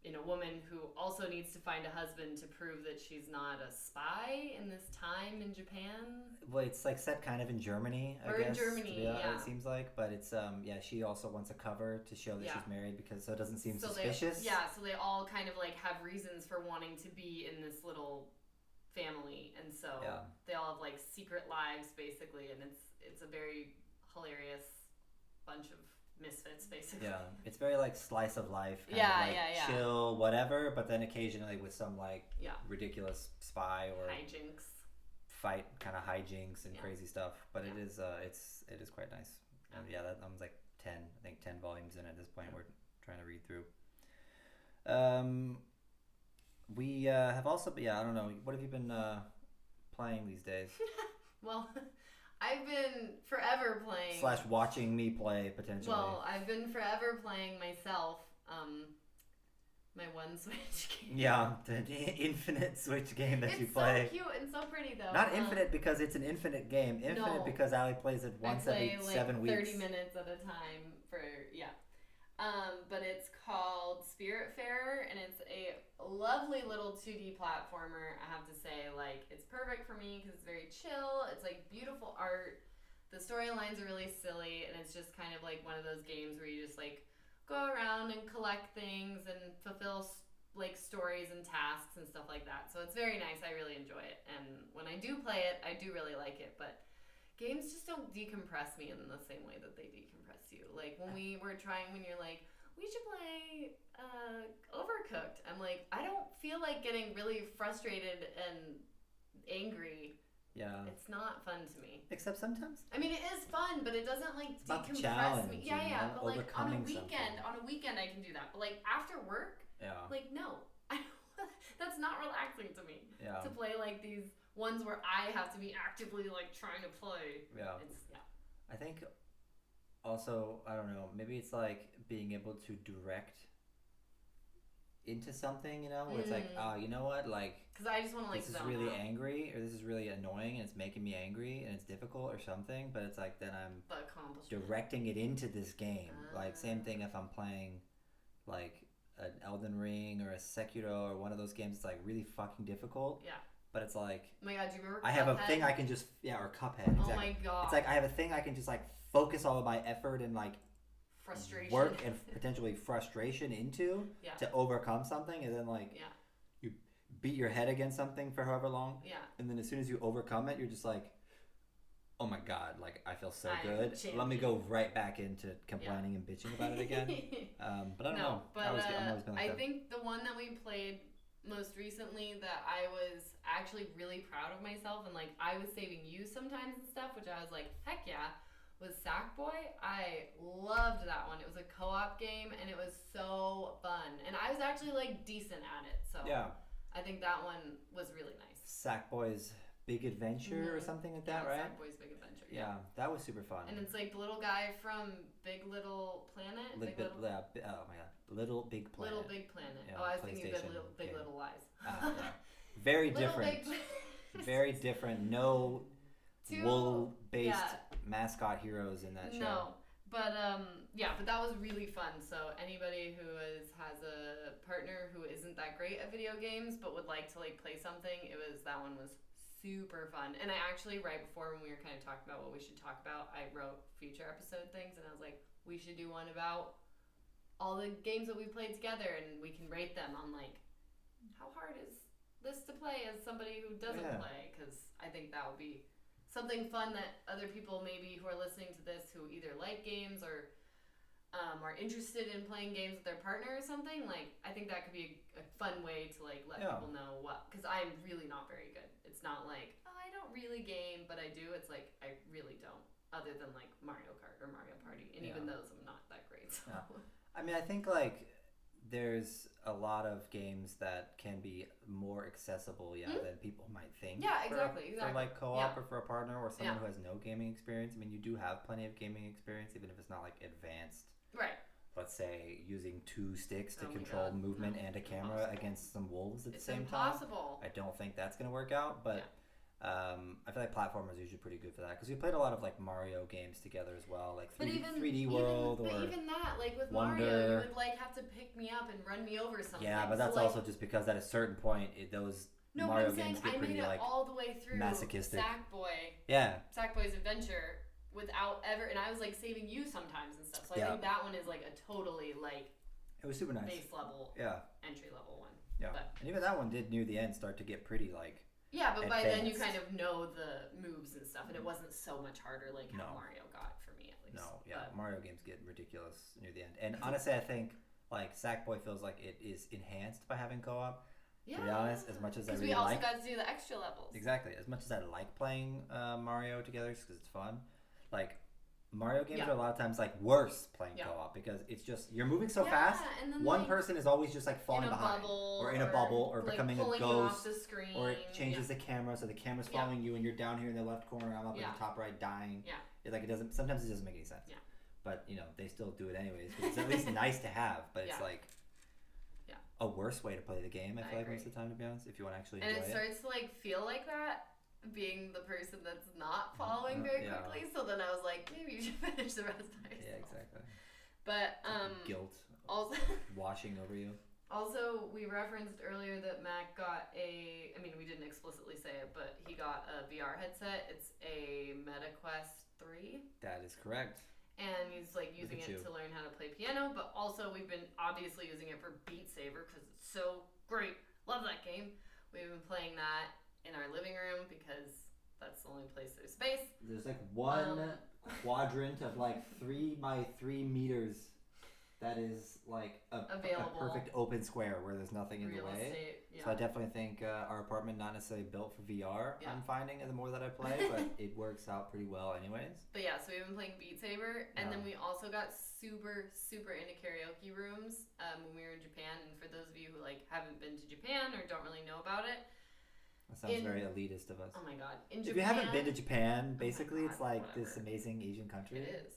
in a woman who also needs to find a husband to prove that she's not a spy in this time in Japan. Well, it's like set kind of in Germany, I guess. In Germany, yeah. It seems like, but it's she also wants a cover to show that she's married, because so it doesn't seem suspicious. So they all kind of like have reasons for wanting to be in this little family, and so they all have like secret lives basically, and it's a very hilarious bunch of misfits basically. Yeah, it's very like slice of life, kind of like chill, whatever, but then occasionally with some like ridiculous spy or hijinks, fight kind of hijinks and crazy stuff. But it is quite nice. And that one's like 10 volumes in at this point. We're trying to read through. We have also, I don't know, what have you been playing these days? Well, I've been forever playing / watching me play potentially. Well, I've been forever playing myself. My one Switch game. Yeah, the infinite Switch game that you play. It's so cute and so pretty though. Not infinite because it's an infinite game. Infinite because Allie plays it once every 7 weeks. 30 minutes at a time for but it's called Spiritfarer, and it's a lovely little 2D platformer. I have to say, like, it's perfect for me because it's very chill. It's like beautiful art. The storylines are really silly, and it's just kind of like one of those games where you just like go around and collect things and fulfill like stories and tasks and stuff like that. So it's very nice. I really enjoy it, and when I do play it, I do really like it. But games just don't decompress me in the same way that they decompress you. Like when you're like, we should play Overcooked. I'm like, I don't feel like getting really frustrated and angry. Yeah. It's not fun to me. Except sometimes. I mean, it is fun, but it doesn't like it's decompress me. Yeah. But like on a something. weekend I can do that. But like after work, like no. That's not relaxing to me. Yeah. To play like these ones where I have to be actively like trying to play. Yeah. I think also, I don't know, maybe it's like being able to direct into something, you know, where it's like, oh, you know what, like, because I just want to like this is really angry, or this is really annoying and it's making me angry and it's difficult or something, but it's like then I'm directing it into this game. Like same thing if I'm playing like an Elden Ring or a Sekiro or one of those games. It's like really fucking difficult. Yeah. But it's like, oh my god, do you remember Cuphead? I have a thing I can just, or Cuphead, exactly. Oh my god. It's like I have a thing I can just like focus all of my effort and like frustration, work and potentially frustration into to overcome something, and then like you beat your head against something for however long, and then as soon as you overcome it, you're just like, oh my god, like I feel so I good. champion. Let me go right back into complaining and bitching about it again. But I don't know. But I've always been like I that. think the one that we played most recently that I was actually really proud of myself and like I was saving you sometimes and stuff, which I was like, heck yeah, was Sackboy. I loved that one. It was a co-op game and it was so fun. And I was actually like decent at it. So yeah. I think that one was really nice. Sackboy's Big Adventure or something like that, right? Sackboy's Big Adventure. Yeah, that was super fun. And it's like the little guy from Big Little Planet. Oh my god, Little Big Planet. Little Big Planet. Yeah, I was thinking Big Little Lies. Yeah. Very different. Very different. No wool-based mascot heroes in that show. No, but but that was really fun. So anybody who has a partner who isn't that great at video games but would like to like play something, that one was super fun. And I actually, right before when we were kind of talking about what we should talk about, I wrote future episode things and I was like, we should do one about all the games that we played together and we can rate them on like how hard is this to play as somebody who doesn't play, because I think that would be something fun that other people maybe who are listening to this who either like games or are interested in playing games with their partner or something, like I think that could be a fun way to like let people know what, because I'm really not very good. It's not like, oh, I don't really game, but I do. It's like I really don't, other than like Mario Kart or Mario Party, and even those I'm not that great. So. Yeah. I mean, I think like there's a lot of games that can be more accessible, than people might think. Yeah, exactly. For like co-op or for a partner or someone who has no gaming experience. I mean, you do have plenty of gaming experience, even if it's not like advanced. Right. Let's say using 2 sticks to control movement and a camera against some wolves at the same impossible. time. I don't think that's going to work out, but I feel like platformers are usually pretty good for that, because we played a lot of like Mario games together as well, like 3D World but even that, like with Wonder. Mario, you would like have to pick me up and run me over something. Yeah, but that's also just because at a certain point those Mario games get pretty like all the way through masochistic. Sackboy. Yeah. Sackboy's Adventure without ever, and I was like saving you sometimes and stuff. So I think that one is like a totally like it was super nice base level, entry level one. Yeah, and even that one did near the end start to get pretty like. Yeah, but by then you kind of know the moves and stuff, and it wasn't so much harder like how Mario got for me at least. No, Mario games get ridiculous near the end, and honestly, I think like Sackboy feels like it is enhanced by having co-op. Yeah. To be honest, as much as I really we also got to do the extra levels. Exactly, as much as I like playing Mario together, just because it's fun. Like Mario games are a lot of times like worse playing co-op, because it's just you're moving so fast. And then, one person is always just like falling behind, or in a bubble, or like becoming a ghost, or it changes the camera, so the camera's following you, and you're down here in the left corner. I'm up in the top right, dying. Yeah, like it doesn't. Sometimes it doesn't make any sense. Yeah, but they still do it anyways. It's at least nice to have, but it's like a worse way to play the game. I feel like most of the time, to be honest, if you want to actually enjoy it. And it starts to like feel like that, being the person that's not following very quickly. So then I was like, maybe you should finish the rest by yourself. Yeah, exactly. But guilt also washing over you. Also, we referenced earlier that Mac got I mean, we didn't explicitly say it, but he got a VR headset. It's a MetaQuest 3. That is correct. And he's like using it to learn how to play piano, but also we've been obviously using it for Beat Saber because it's so great. Love that game. We've been playing that in our living room because that's the only place there's space. There's like one quadrant of like 3 by 3 meters that is like a perfect open square where there's nothing in the way. So I definitely think our apartment not necessarily built for VR. I'm finding the more that I play, but it works out pretty well anyways. But yeah, so we've been playing Beat Saber, and then we also got super into karaoke rooms when we were in Japan. And for those of you who like haven't been to Japan or don't really know about it, that sounds very elitist of us. Oh my god! If you haven't been to Japan, basically it's like this amazing Asian country. It is.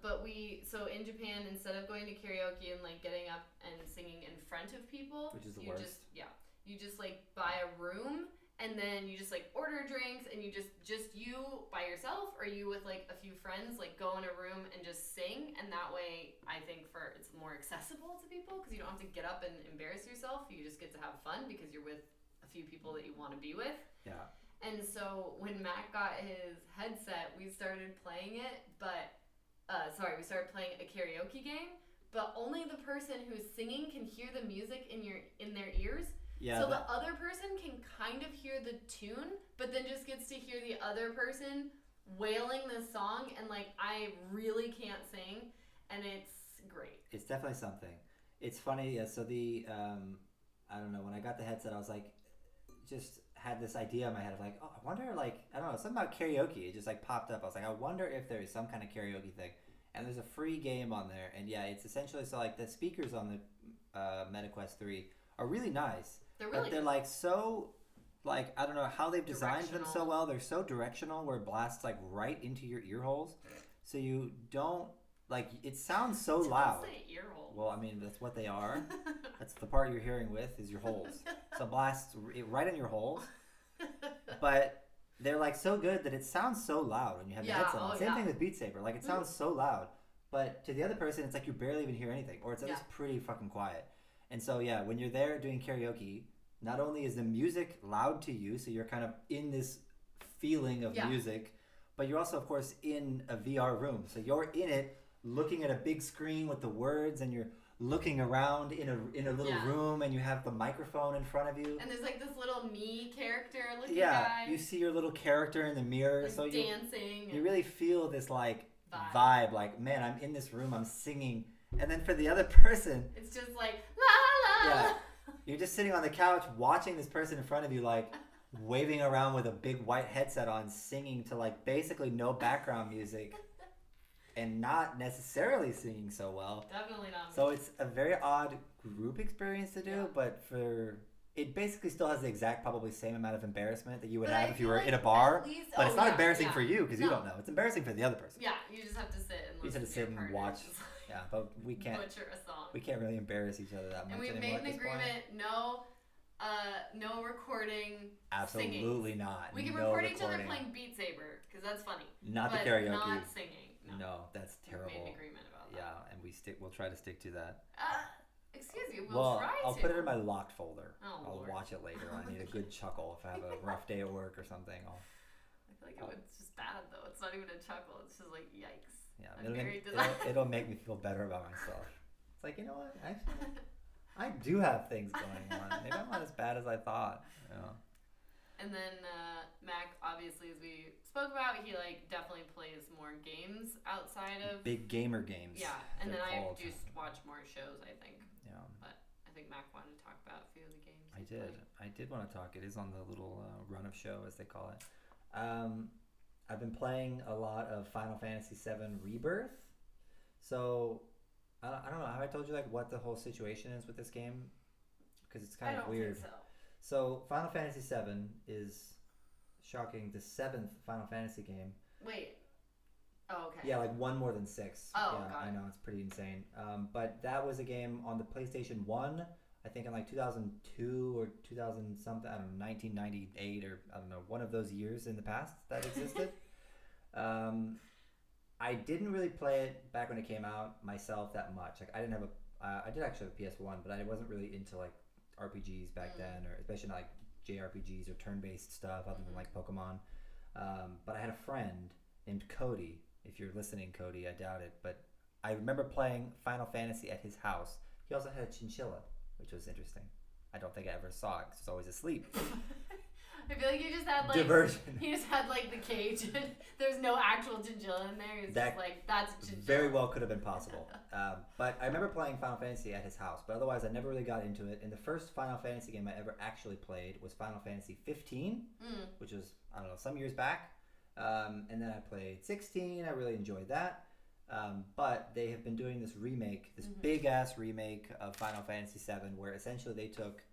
But so in Japan, instead of going to karaoke and like getting up and singing in front of people, which is the worst. You just like buy a room and then you just like order drinks and you just you by yourself or you with like a few friends like go in a room and just sing, and that way I think it's more accessible to people because you don't have to get up and embarrass yourself. You just get to have fun because you're with a few people that you want to be with. Yeah. And so when Matt got his headset, we started playing it, but we started playing a karaoke game, but only the person who's singing can hear the music in their ears. Yeah. So the other person can kind of hear the tune, but then just gets to hear the other person wailing this song, and like I really can't sing, and it's great. It's definitely something. It's funny. Yeah, so the I don't know, when I got the headset, I was like, just had this idea in my head of like, oh, I wonder, like, I don't know, something about karaoke. It just like popped up. I was like, I wonder if there is some kind of karaoke thing. And there's a free game on there, and yeah, it's essentially, so like the speakers on the MetaQuest 3 are really nice. But they're like so, like, I don't know how they've designed them so well. They're so directional where it blasts like right into your ear holes, so you don't, like, it sounds so loud. Don't say ear holes. Well, I mean, that's what they are. That's the part you're hearing with is your holes. So it blasts right in your holes. But they're like so good that it sounds so loud when you have the headset on. Same thing with Beat Saber. Like, it sounds so loud. But to the other person, it's like you barely even hear anything. Or it's at least pretty fucking quiet. And so, yeah, when you're there doing karaoke, not only is the music loud to you, so you're kind of in this feeling of music, but you're also, of course, in a VR room. So you're in it, looking at a big screen with the words, and you're looking around in a little room, and you have the microphone in front of you. And there's like this little me character looking guy. You see your little character in the mirror. Like so dancing. You really feel this like vibe. Like, man, I'm in this room, I'm singing. And then for the other person, it's just like, la la. Yeah. You're just sitting on the couch watching this person in front of you, like, waving around with a big white headset on, singing to like basically no background music. And not necessarily singing so well. Definitely not. So it's a very odd group experience to do, but it basically still has the exact probably same amount of embarrassment that you would have if you were in a bar. But it's not embarrassing for you because you don't know. It's embarrassing for the other person. Yeah, you just have to sit and listen. You just have to sit and watch. Yeah, but we can't butcher a song. We can't really embarrass each other that much. And we've anymore made an agreement: no recording. Absolutely singing. not. We can record each other playing Beat Saber because that's funny. Not the karaoke. Not singing. No, that's terrible. We made an agreement about that. Yeah, and we'll try to stick to that. Excuse you, we'll try to. I'll put it in my locked folder. Oh, I'll Lord. watch it later. I need a good chuckle if I have a rough day at work or something. I feel like it's just bad though. It's not even a chuckle. It's just like yikes. Yeah, it'll make me feel better about myself. It's like, you know what? Actually, I do have things going on. Maybe I'm not as bad as I thought. You know? And then Mac, obviously, as we spoke about, he like definitely plays more games outside of big gamer games. Yeah, and then I just watch more shows, I think. Yeah. But I think Mac wanted to talk about a few of the games. I did want to talk. It is on the little run of show, as they call it. I've been playing a lot of Final Fantasy VII Rebirth. So I don't know. Have I told you like what the whole situation is with this game? Because it's kind of weird. I don't think so. So Final Fantasy VII is, shocking, the 7th Final Fantasy game. Wait. Oh, okay. Yeah, like one more than 6. Oh, yeah, got it. I know, it's pretty insane. But that was a game on the PlayStation 1, I think in like 2002 or 2000 something, I don't know, 1998 or I don't know, one of those years in the past that existed. I didn't really play it back when it came out myself that much. Like I did actually have a PS1, but I wasn't really into like RPGs back then, or especially not like JRPGs or turn-based stuff other than like Pokemon. But I had a friend named Cody. If you're listening, Cody, I doubt it, but I remember playing Final Fantasy at his house. He also had a chinchilla, which was interesting. I don't think I ever saw it because it was always asleep. I feel like you just had like diversion. He just had like the cage, and there's no actual chinchilla in there. It's just like that's a chinchilla. Very well could have been possible. But I remember playing Final Fantasy at his house, but otherwise I never really got into it. And the first Final Fantasy game I ever actually played was Final Fantasy 15, which was, I don't know, some years back. And then I played 16. I really enjoyed that. But they have been doing this remake, this big ass remake of Final Fantasy 7, where essentially they took,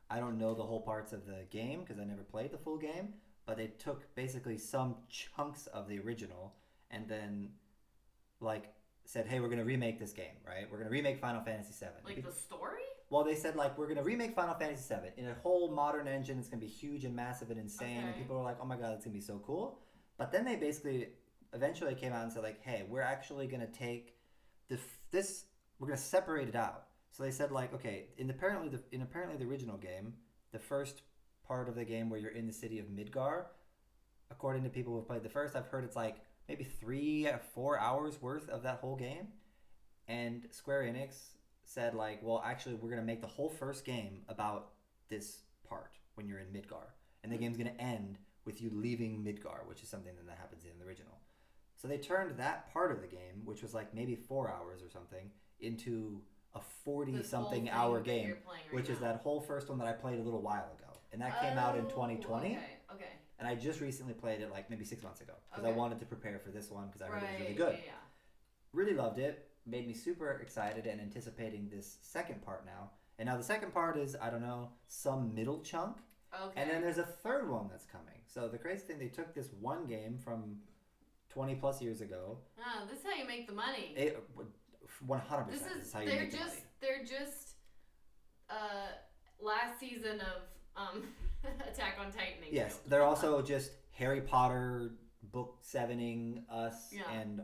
I don't know the whole parts of the game because I never played the full game, but they took basically some chunks of the original and then like said, hey, we're going to remake this game, right? We're going to remake Final Fantasy 7. Like the story? Well, they said like, we're going to remake Final Fantasy 7 in a whole modern engine. It's going to be huge and massive and insane. Okay. And people were like, oh my God, it's going to be so cool. But then they basically eventually came out and said like, hey, we're actually going to take this, we're going to separate it out. So they said like, okay, in apparently the original game, the first part of the game where you're in the city of Midgar, according to people who've played the first, I've heard it's like maybe 3 or 4 hours worth of that whole game. And Square Enix said like, well, actually we're going to make the whole first game about this part when you're in Midgar. And the game's going to end with you leaving Midgar, which is something that happens in the original. So they turned that part of the game, which was like maybe 4 hours or something, into a 40-something hour game, which is that whole first one that I played a little while ago. And that came out in 2020. Okay. And I just recently played it like maybe 6 months ago because I wanted to prepare for this one because I heard it was really good. Yeah. Really loved it. Made me super excited and anticipating this second part now. And now the second part is, I don't know, some middle chunk. Okay. And then there's a third one that's coming. So the crazy thing, they took this one game from 20 plus years ago. Ah, this is how you make the money. 100% this is how you make the money. They're just last season of Attack on Titan. Yes, they're also just Harry Potter book 7ing us and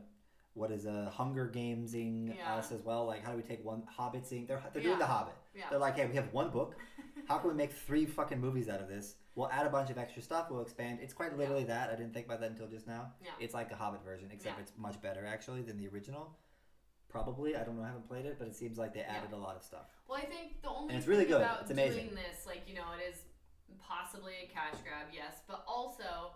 what is Hunger Gamesing us as well. Like, how do we take one Hobbitsing? They're doing the Hobbit. Yeah. They're like, hey, we have one book. How can we make 3 fucking movies out of this? We'll add a bunch of extra stuff. We'll expand. It's quite literally that. I didn't think about that until just now. Yeah. It's like the Hobbit version, except it's much better actually than the original. Probably. I don't know. I haven't played it, but it seems like they added a lot of stuff. Well, I think the only and it's really thing good. about it's amazing. doing this, like, you know, it is possibly a cash grab, yes, but also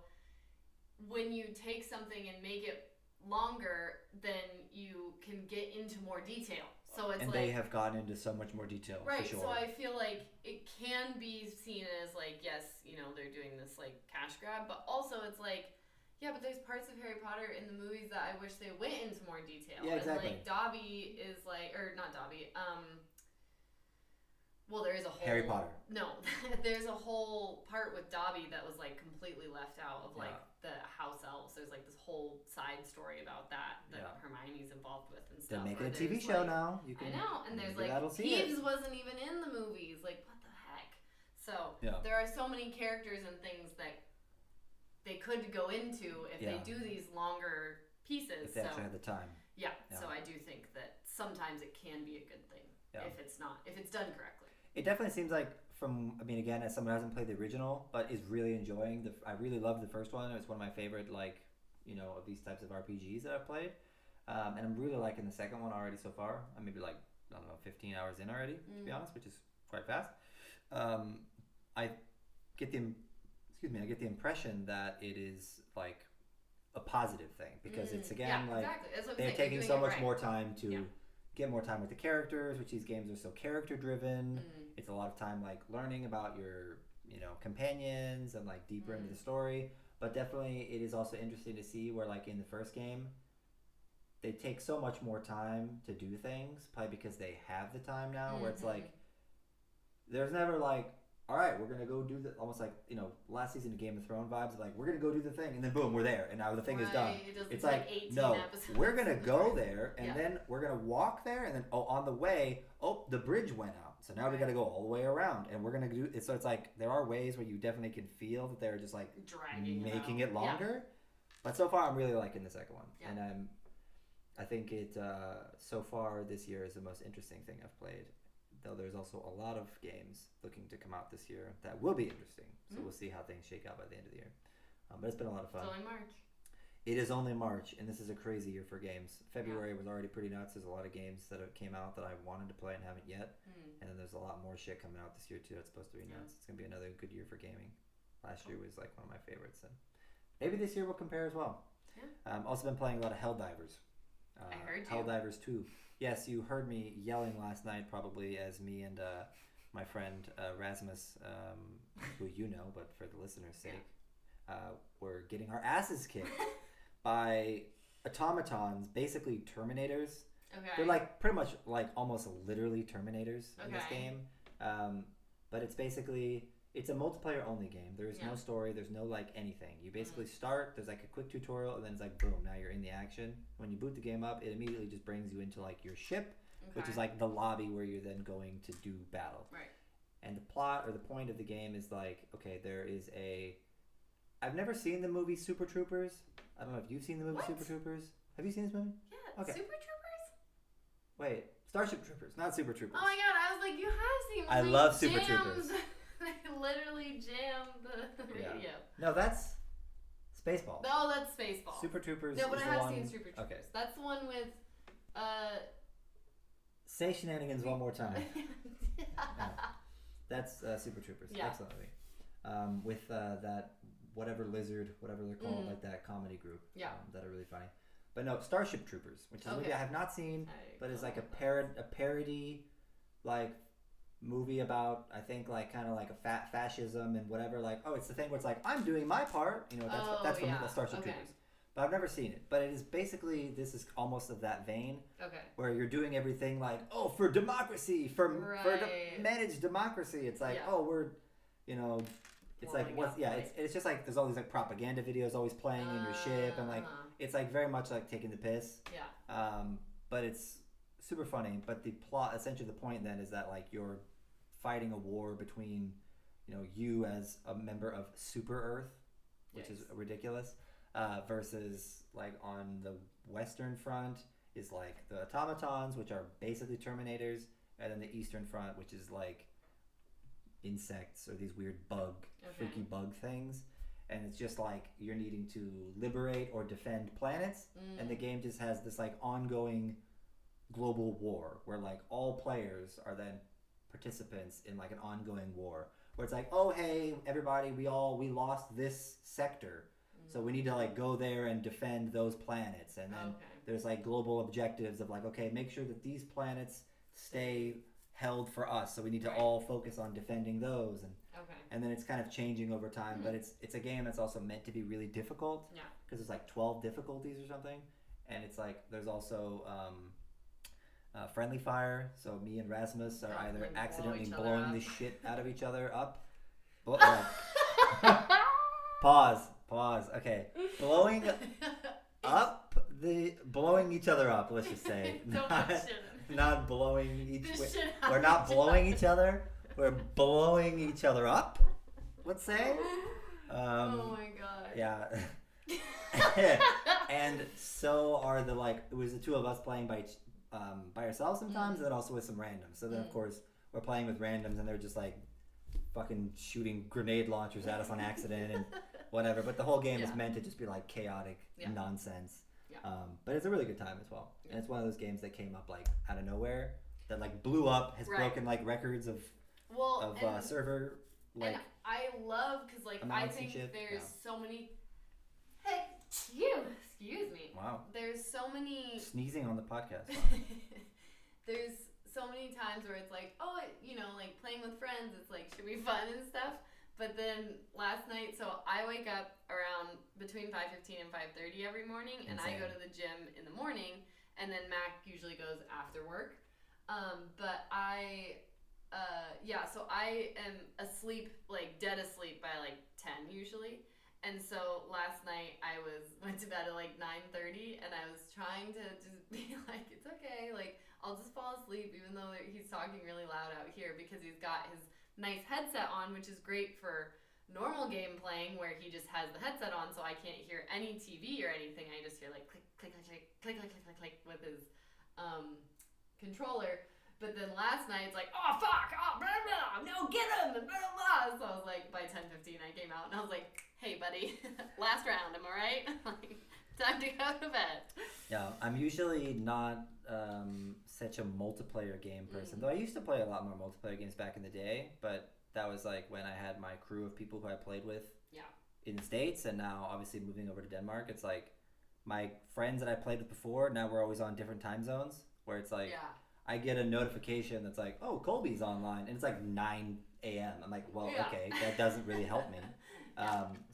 when you take something and make it longer, then you can get into more detail. So it's they have gotten into so much more detail, right? For sure. So I feel like it can be seen as like, yes, you know, they're doing this like cash grab, but also it's like, yeah, but there's parts of Harry Potter in the movies that I wish they went into more detail. Yeah, exactly. And like Dobby is like, or not Dobby. Well, there is a whole Harry Potter. No, there's a whole part with Dobby that was like completely left out of like the house elves. There's like this whole side story about that Hermione's involved with and stuff. They're making a TV show now. You can, I know, and there's like Peeves wasn't even in the movies. Like, what the heck? So there are so many characters and things that they could go into if they do these longer pieces. If they actually have the time. Yeah, so I do think that sometimes it can be a good thing if it's done correctly. It definitely seems like again, as someone who hasn't played the original, but is really enjoying I really loved the first one. It's one of my favorite, like, you know, of these types of RPGs that I've played. And I'm really liking the second one already so far. I'm maybe like, I don't know, 15 hours in already, to be honest, which is quite fast. I get the impression that it is like a positive thing because it's again they're taking so much more time to get more time with the characters, which these games are so character driven. It's a lot of time like learning about your, you know, companions and like deeper into the story. But definitely it is also interesting to see where like in the first game they take so much more time to do things, probably because they have the time now, where it's like there's never like, all right, we're gonna go do the, almost like, you know, last season of Game of Thrones vibes, like we're gonna go do the thing and then boom, we're there and now the thing is done. It's like no, we're gonna go there and then we're gonna walk there and then on the way, the bridge went out, so now we gotta go all the way around and we're gonna do it. So it's like there are ways where you definitely can feel that they're just like making it longer. But so far I'm really liking the second one, and I think it so far this year is the most interesting thing I've played. Though there's also a lot of games looking to come out this year that will be interesting. So we'll see how things shake out by the end of the year. But it's been a lot of fun. It's only March. It is only March, and this is a crazy year for games. February was already pretty nuts. There's a lot of games that came out that I wanted to play and haven't yet. And then there's a lot more shit coming out this year too. That's supposed to be nuts. It's going to be another good year for gaming. Last year was like one of my favorites. And maybe this year will compare as well. Also been playing a lot of Helldivers. I heard you. Helldivers 2. Yes, you heard me yelling last night, probably, as me and my friend Rasmus, who you know, but for the listeners' sake, were getting our asses kicked by automatons, basically Terminators. Okay. They're like pretty much like almost literally Terminators in this game. But it's basically, it's a multiplayer only game. There is no story. There's no like anything. You basically start, there's like a quick tutorial, and then it's like boom, now you're in the action. When you boot the game up, it immediately just brings you into like your ship, which is like the lobby where you're then going to do battle. Right. And the plot or the point of the game is like, okay, there is I've never seen the movie Super Troopers. I don't know if you've seen the movie Super Troopers. Have you seen this movie? Yeah. Okay. Super Troopers? Wait, Starship Troopers, not Super Troopers. Oh my god, I was like, you have seen. I love Super Troopers. They literally jammed the radio. No, that's Spaceballs. No, that's Spaceballs. Super Troopers. No, but is I have the seen Super Troopers. Okay. That's the one with. Say shenanigans one more time. That's Super Troopers. Yeah. Excellently. With that whatever lizard, whatever they're called, like that comedy group. That are really funny. But no, Starship Troopers, which is a movie I have not seen, but is like a parody, like movie about, I think, like kind of like a fascism and whatever. Like, oh, it's the thing where it's like, I'm doing my part. You know, that's from the Starship Troopers. But I've never seen it. But it is basically, this is almost of that vein. Okay. Where you're doing everything like, oh, for democracy, for managed democracy. It's like, oh, we're, you know, it's like, what's, it's just like, there's all these like propaganda videos always playing in your ship. And like, it's like very much like taking the piss. Yeah. But it's super funny. But the plot, essentially the point then is that like you're fighting a war between, you know, you as a member of Super Earth, which is ridiculous. Versus like on the Western Front is like the automatons, which are basically Terminators, and then the Eastern Front, which is like insects or these weird freaky bug things. And it's just like you're needing to liberate or defend planets, and the game just has this like ongoing global war where like all players are then participants in like an ongoing war where it's like, oh hey everybody, we lost this sector. So we need to like go there and defend those planets, and then there's like global objectives of like, okay, make sure that these planets stay held for us. So we need to all focus on defending those, and then it's kind of changing over time. But it's a game that's also meant to be really difficult. Yeah. Because there's like 12 difficulties or something, and it's like there's also friendly fire. So me and Rasmus are either accidentally blowing the shit out of each other up. Pause. Okay. Blowing each other up, let's just say. Not blowing we're not blowing each other. We're blowing each other up, let's say. Oh my god. Yeah. And so are the like, it was the two of us playing by ourselves sometimes, and then also with some randoms. So then of course we're playing with randoms and they're just like fucking shooting grenade launchers at us on accident and whatever, but the whole game is meant to just be like chaotic nonsense. Yeah. But it's a really good time as well. And it's one of those games that came up like out of nowhere, that like blew up, has broken like records of server. Like, and I love, because like I think there's so many. Hey, excuse me. Wow. There's so many sneezing on the podcast. There's so many times where it's like, oh, you know, like playing with friends, it's like should be fun and stuff. But then last night, so I wake up around between 5:15 and 5:30 every morning, and I go to the gym in the morning, and then Mac usually goes after work. But so I am asleep, like dead asleep by like 10 usually. And so last night I went to bed at like 9:30, and I was trying to just be like, it's okay, like I'll just fall asleep even though he's talking really loud out here, because he's got his nice headset on, which is great for normal game playing where he just has the headset on, so I can't hear any TV or anything. I just hear like click click click click click click click click with his controller. But then last night it's like, oh fuck, oh blah blah, no get him, and blah blah. So I was like, by 10:15 I came out and I was like, hey buddy, last round, am I right? Like, time to go to bed. Yeah, I'm usually not such a multiplayer game person, though I used to play a lot more multiplayer games back in the day, but that was like when I had my crew of people who I played with in the States, and now obviously moving over to Denmark, it's like my friends that I played with before, now we're always on different time zones, where it's like I get a notification that's like, oh, Colby's online, and it's like 9 a.m. I'm like, well, okay, that doesn't really help me.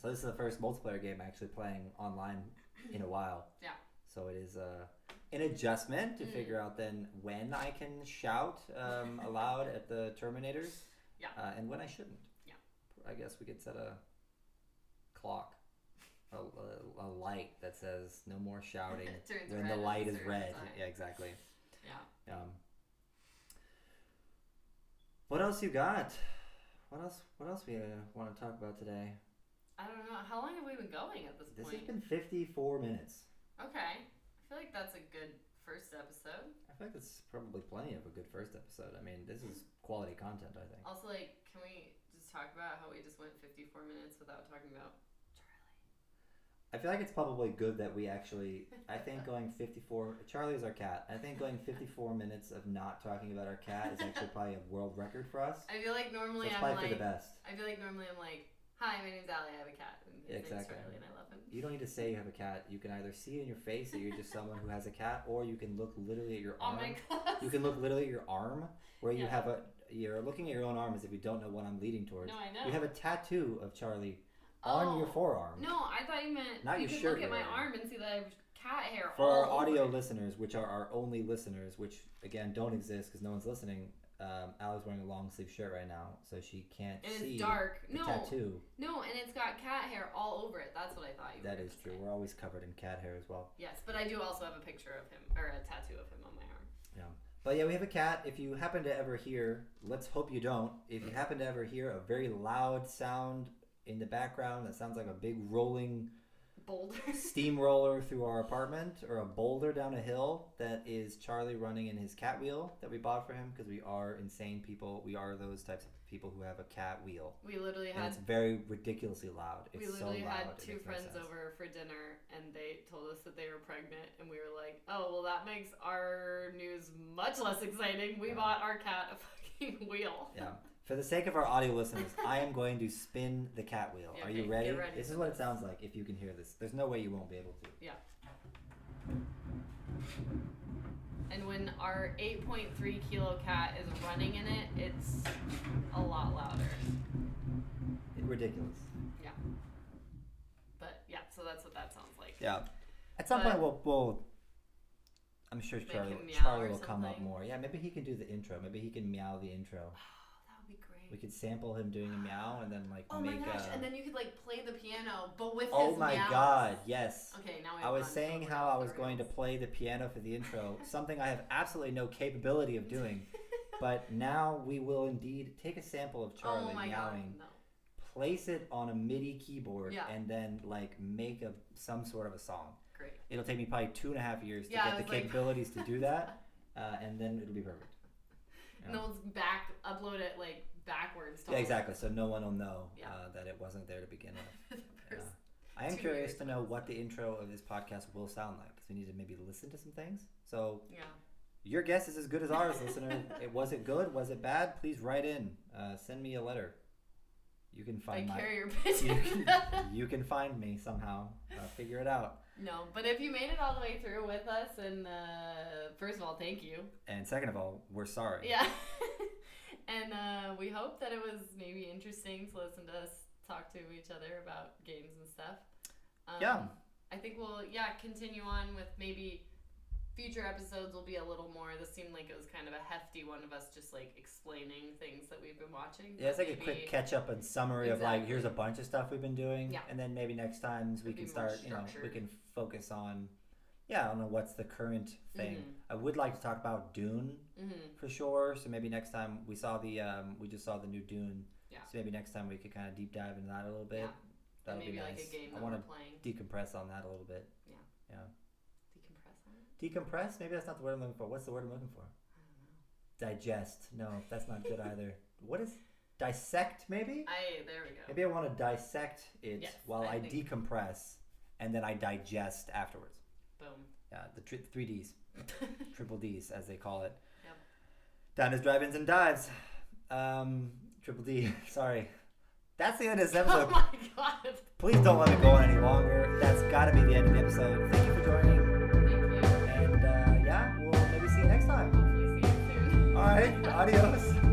So this is the first multiplayer game actually playing online in a while. Yeah. So it is an adjustment to figure out then when I can shout aloud at the Terminators, and when I shouldn't. Yeah. I guess we could set a clock, a light that says no more shouting when the light is red. Yeah, exactly. Yeah. What else you got? What else we want to talk about today? I don't know. How long have we been going at this point? This has been 54 minutes. Okay. I feel like that's a good first episode. I feel like that's probably plenty of a good first episode. I mean, this is quality content, I think. Also, like, can we just talk about how we just went 54 minutes without talking about Charlie? I feel like it's probably good that we actually, I think going 54, Charlie is our cat. I think going 54 minutes of not talking about our cat is actually probably a world record for us. I feel like normally so it's probably for the best. I feel like normally I'm like, Hi, my name's Allie. I have a cat. And his name's Exactly. Charlie, and I love him. You don't need to say you have a cat. You can either see in your face that you're just someone who has a cat, or you can look literally at your Oh arm. my god. You can look literally at your arm, where you Yeah. have you're looking at your own arm as if you don't know what I'm leading towards. No, I know. You have a tattoo of Charlie on your forearm. No, I thought you meant Not you your could shirt look at my area. arm and see that I have cat hair For all our audio over it. listeners, which are our only listeners, which again don't exist because no one's listening, Allie's wearing a long sleeve shirt right now, so she can't And see it's dark. the tattoo. No, and it's got cat hair all over it. That's what I thought you were That gonna is true. say. We're always covered in cat hair as well. Yes, but I do also have a picture of him, or a tattoo of him on my arm. Yeah. But yeah, we have a cat. If you happen to ever hear, let's hope you don't, if you happen to ever hear a very loud sound in the background that sounds like a big rolling Boulder. steamroller through our apartment, or a boulder down a hill, that is Charlie running in his cat wheel that we bought for him, because we are insane people. We are those types of people who have a cat wheel. We literally And had it's very ridiculously loud. It's we literally so loud, had it two makes no friends sense. over for dinner, and they told us that they were pregnant, and we were like, "Oh, well, that makes our news much less exciting. We Yeah. bought our cat a fucking wheel." Yeah. For the sake of our audio listeners, I am going to spin the cat wheel. Yeah, Are okay, you ready? get ready This for is what it this. sounds like if you can hear this. There's no way you won't be able to. Yeah. And when our 8.3 kilo cat is running in it, it's a lot louder. Ridiculous. Yeah. But yeah, so that's what that sounds like. Yeah. At some But- point, we'll I'm sure Make Charlie, him meow Charlie or will come up something. more. Yeah, maybe he can do the intro. Maybe he can meow the intro. Oh, that would be great. We could sample him doing a meow and then like Oh make my gosh! a. And then you could like play the piano, but with Oh his my meows. God! Yes. Okay, now we I have was gone saying totally how off I the was going to rails. play the piano for the intro, something I have absolutely no capability of doing. But now we will indeed take a sample of Charlie Oh my meowing, God! No. place it on a MIDI keyboard, Yeah. and then like make some sort of a song. Great. It'll take me probably 2.5 years to Yeah, I get the was like- capabilities to do that, and then it'll be perfect. And then let's upload it like backwards. To Yeah, all exactly. So no one will know Yeah. that it wasn't there to begin with. the Yeah. first- I am 2 curious years to know what the intro of this podcast will sound like, because we need to maybe listen to some things. So Yeah. your guess is as good as ours, listener. Was it good? Was it bad? Please write in. Send me a letter. You can find Like my. carrier You pigeon. can, you can find me somehow. Figure it out. No, but if you made it all the way through with us, and first of all, thank you. And second of all, we're sorry. Yeah. And we hope that it was maybe interesting to listen to us talk to each other about games and stuff. Yeah. I think we'll, continue on with maybe future episodes will be a little more. This seemed like it was kind of a hefty one of us just like explaining things that we've been watching. Yeah, it's but like a maybe- quick catch up and summary of like, Exactly. here's a bunch of stuff we've been doing, Yeah. and then maybe next times we It'd can be more start, we structured. can focus on, I don't know what's the current thing. Mhm. I would like to talk about Dune Mhm. for sure. So maybe next time we just saw the new Dune. Yeah. So maybe next time we could kind of deep dive into that a little bit. Yeah. That'll And maybe be like nice. a game I that want we're to playing. decompress on that a little bit. Yeah. Yeah. Decompress on it? Decompress? Maybe that's not the word I'm looking for. What's the word I'm looking for? I don't know. Digest. No, that's not good either. What is dissect? Maybe. There we go. Maybe I want to dissect it Yes, while I I think- decompress, and then I digest afterwards. Boom. Yeah, the 3Ds, triple Ds as they call it. Yep. Diners, drive-ins, and dives. Triple D. Sorry. That's the end of this episode. Oh my god. Please don't let it go on any longer. That's got to be the end of the episode. Thank you for joining, Thank you. and we'll maybe see you next time. Hopefully see you soon. All right, adios.